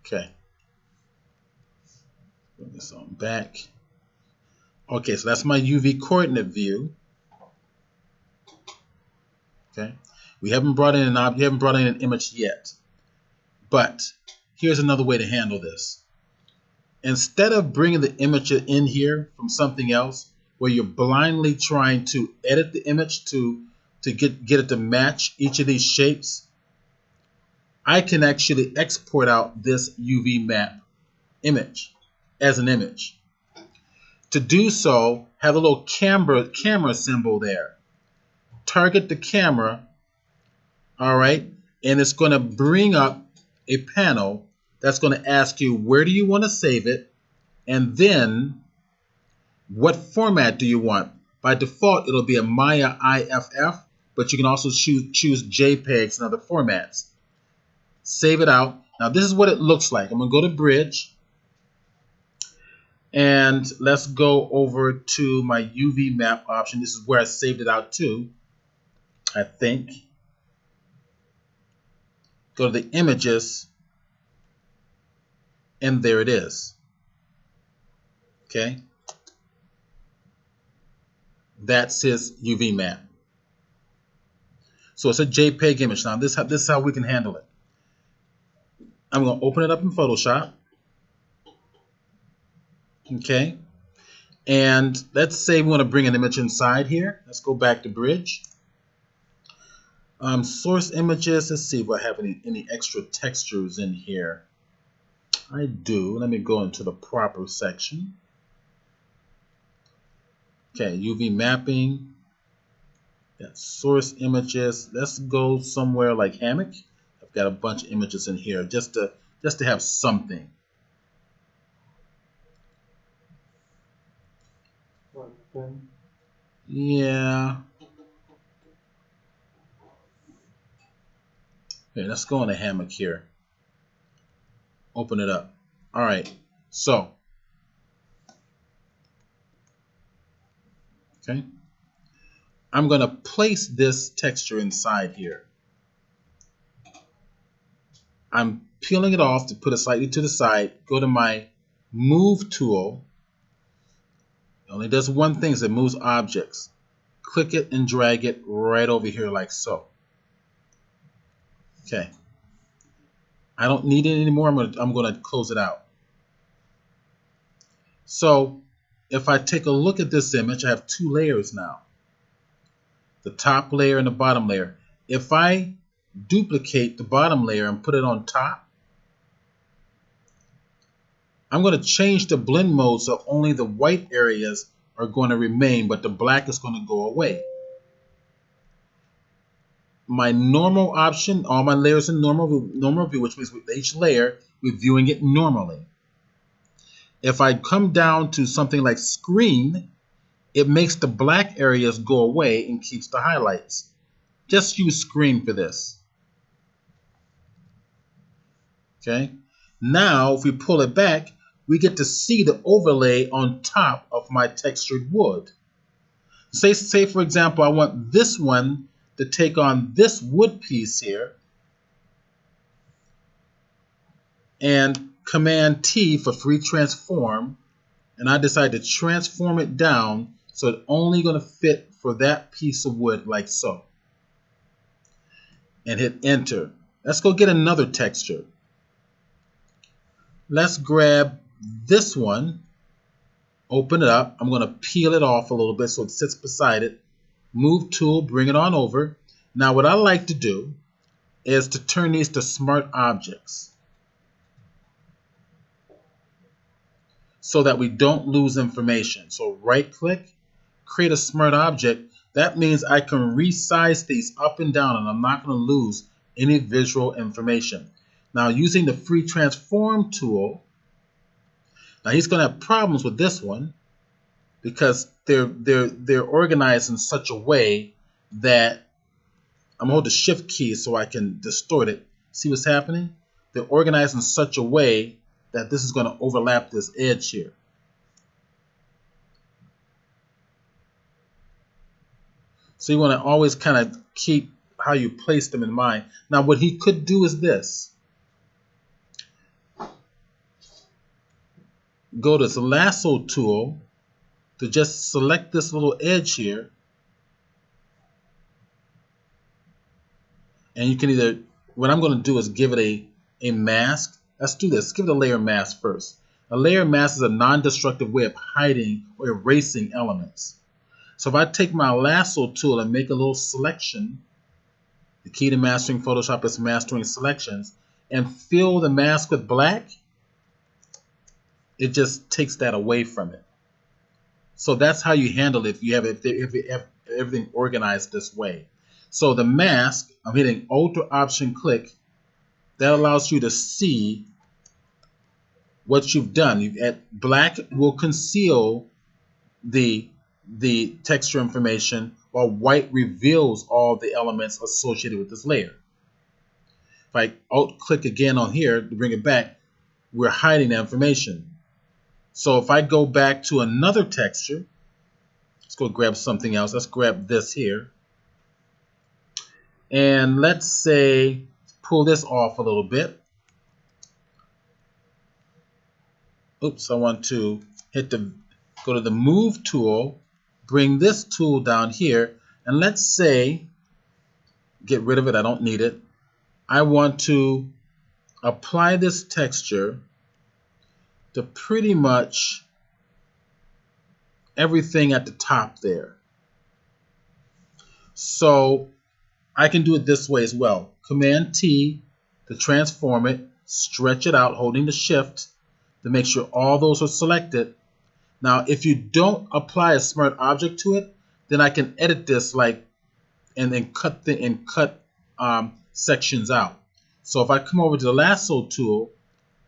A: Okay. Bring this on back. Okay, so that's my UV coordinate view. Okay. We haven't brought in an image yet. But here's another way to handle this. Instead of bringing the image in here from something else, where you're blindly trying to edit the image to get it to match each of these shapes, I can actually export out this UV map image as an image. To do so, have a little camera symbol there. Target the camera, all right, and it's going to bring up a panel that's going to ask you, where do you want to save it, and then what format do you want. By default, it'll be a Maya IFF, but you can also choose JPEGs and other formats. Save it out. Now this is what it looks like. I'm going to go to Bridge, and let's go over to my UV map option. This is where I saved it out to, I think. Go to the images, and there it is. Okay, that's his UV map. So it's a JPEG image. Now this is how we can handle it. I'm going to open it up in Photoshop. Okay, and let's say we want to bring an image inside here. Let's go back to Bridge. Source images. Let's see if I have any extra textures in here. I do. Let me go into the proper section. Okay, UV mapping. Got source images. Let's go somewhere like hammock. I've got a bunch of images in here just to have something. Yeah. Okay, let's go into hammock here. Open it up. All right. So, okay, I'm going to place this texture inside here. I'm peeling it off to put it slightly to the side. Go to my Move tool. It only does one thing, is it moves objects. Click it and drag it right over here like so. Okay. I don't need it anymore. I'm going to close it out. So if I take a look at this image, I have two layers now. The top layer and the bottom layer. If I duplicate the bottom layer and put it on top, I'm going to change the blend mode so only the white areas are going to remain, but the black is going to go away. My normal option, all my layers in normal view, which means with each layer, we're viewing it normally. If I come down to something like screen, it makes the black areas go away and keeps the highlights. Just use screen for this. Okay. Now, if we pull it back, we get to see the overlay on top of my textured wood. Say for example, I want this one to take on this wood piece here, and Command T for free transform and I decide to transform it down so it's only going to fit for that piece of wood like so. And hit enter. Let's go get another texture. Let's grab this one, open it up. I'm going to peel it off a little bit so it sits beside it. Move tool, bring it on over. Now what I like to do is to turn these to smart objects so that we don't lose information. So right click, create a smart object. That means I can resize these up and down and I'm not going to lose any visual information. Now using the free transform tool, now he's going to have problems with this one because they're organized in such a way that I'm going to hold the shift key so I can distort it. See what's happening? They're organized in such a way that this is going to overlap this edge here. So you want to always kind of keep how you place them in mind. Now what he could do is this. Go to the lasso tool to just select this little edge here. And you can either, what I'm going to do is give it a mask. Let's do this. Give it a layer mask first. A layer mask is a non-destructive way of hiding or erasing elements. So if I take my lasso tool and make a little selection, the key to mastering Photoshop is mastering selections, and fill the mask with black, it just takes that away from it. So that's how you handle it if you have everything organized this way. So the mask, I'm hitting Alt or Option click. That allows you to see what you've done. Black will conceal the texture information, while white reveals all the elements associated with this layer. If I Alt click again on here to bring it back, we're hiding the information. So if I go back to another texture, let's go grab something else. Let's grab this here. And let's say, pull this off a little bit. Oops, I want to go to the Move tool, bring this tool down here, and let's say, get rid of it, I don't need it. I want to apply this texture to pretty much everything at the top there. So I can do it this way as well. Command T to transform it, stretch it out, holding the shift to make sure all those are selected. Now, if you don't apply a smart object to it, then I can edit this and then cut sections out. So if I come over to the lasso tool,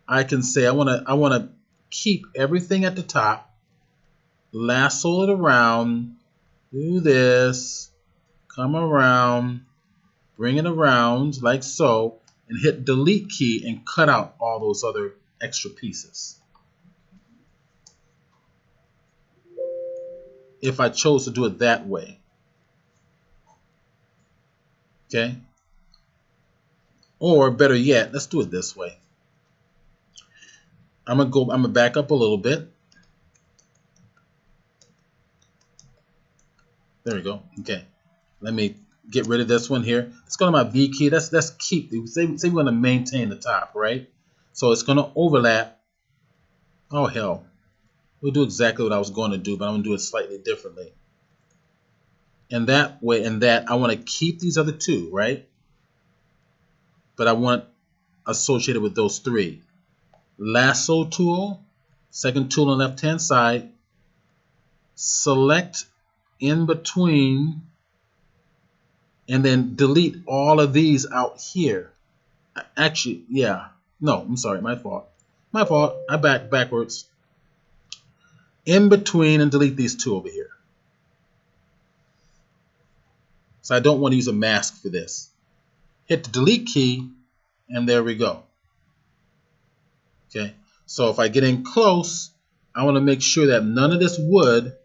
A: I can say I want to keep everything at the top, lasso it around, do this, come around, bring it around like so, and hit delete key and cut out all those other extra pieces. If I chose to do it that way. Okay? Or better yet, let's do it this way. I'm gonna back up a little bit. There we go. Okay. Let me get rid of this one here. Let's go to my V key. Let's keep. Say we're gonna maintain the top, right? So it's gonna overlap. Oh hell. We'll do exactly what I was going to do, but I'm going to do it slightly differently. And that way, I want to keep these other two, right? But I want associated with those three. Lasso tool, second tool on the left-hand side. Select in between, and then delete all of these out here. Actually, yeah. No, I'm sorry, my fault. My fault. I backwards. In between and delete these two over here. So I don't want to use a mask for this. Hit the delete key and there we go. Okay, so if I get in close, I want to make sure that none of this wood,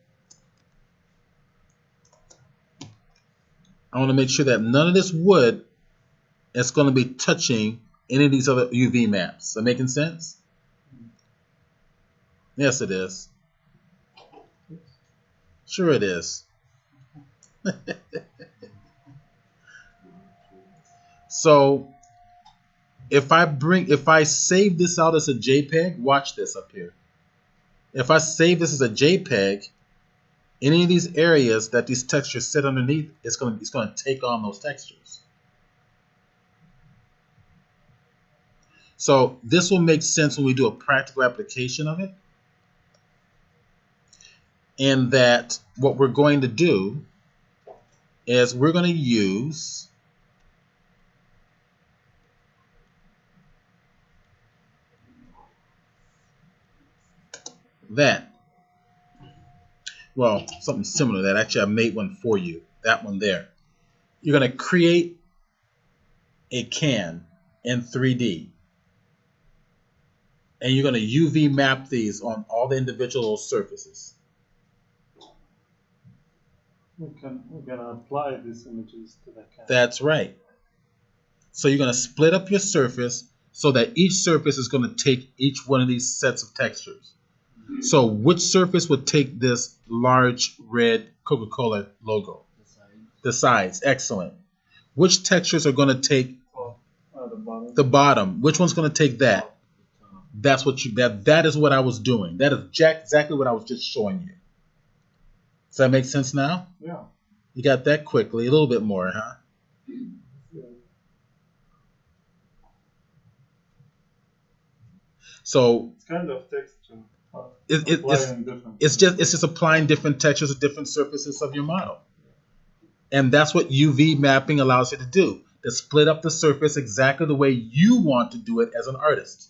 A: is going to be touching any of these other UV maps. Is that making sense? Yes, it is. Sure it is. So if I save this out as a JPEG, watch this up here. If I save this as a JPEG, any of these areas that these textures sit underneath, it's going to take on those textures. So this will make sense when we do a practical application of it. And that what we're going to do is we're going to use that. Well, something similar to that. Actually, I made one for you. That one there. You're going to create a can in 3D. And you're going to UV map these on all the individual surfaces.
D: We're gonna apply these images to the can.
A: That's right. So you're going to split up your surface so that each surface is going to take each one of these sets of textures. So which surface would take this large red Coca-Cola logo? The sides. Excellent. Which textures are going to take
D: The bottom.
A: the bottom? Which one's going to take that? That's what that is what I was doing. That is exactly what I was just showing you. Does that make sense now?
D: Yeah.
A: You got that quickly. A little bit more, huh?
D: Yeah.
A: So
D: It's kind of texture.
A: it's just applying different textures to different surfaces of your model. And that's what UV mapping allows you to do. To split up the surface exactly the way you want to do it as an artist.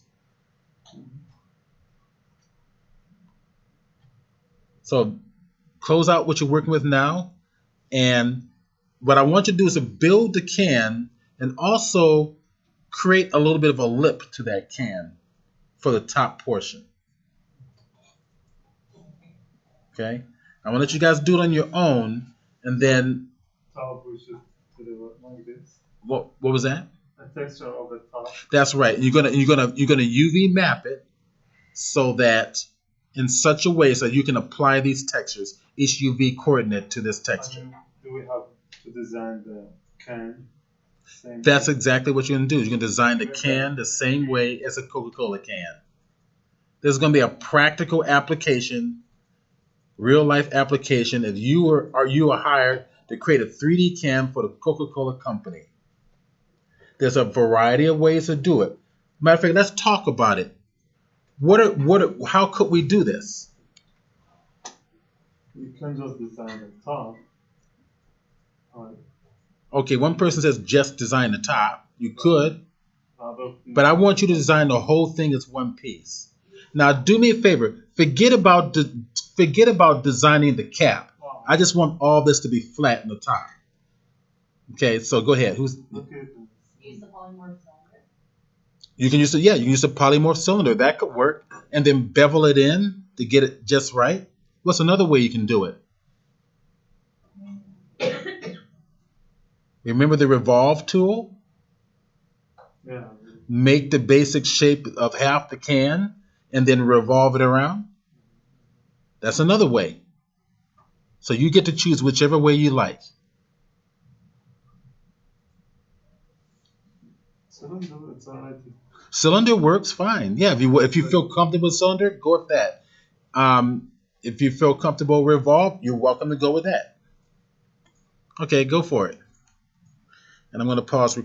A: So close out what you're working with now. And what I want you to do is to build the can and also create a little bit of a lip to that can for the top portion. Okay? I want to let you guys do it on your own, and then
D: Top we should do it like this.
A: what was that?
D: A texture of the top.
A: That's right. You're gonna UV map it so that in such a way so you can apply these textures, each UV coordinate to this texture.
D: And do we have to design the can?
A: That's exactly what you're gonna do. You're gonna design the can the same way as a Coca-Cola can. There's gonna be a practical application, real life application. If you are hired to create a 3D can for the Coca-Cola company, there's a variety of ways to do it. Matter of fact, let's talk about it. How could we do this?
D: You can just design the top.
A: Okay, one person says just design the top. You could, but I want you to design the whole thing as one piece. Now, do me a favor. Forget about designing the cap. I just want all this to be flat in the top. Okay, so go ahead.
E: Use the polymorph cylinder.
A: You can use the polymorph cylinder. That could work, and then bevel it in to get it just right. What's another way you can do it? Remember the revolve tool?
D: Yeah.
A: Make the basic shape of half the can and then revolve it around. That's another way. So you get to choose whichever way you like.
D: Cylinder, it's alright.
A: Cylinder works fine. Yeah, if you feel comfortable with cylinder, go with that. If you feel comfortable with revolve, you're welcome to go with that. Okay, go for it. And I'm going to pause recording.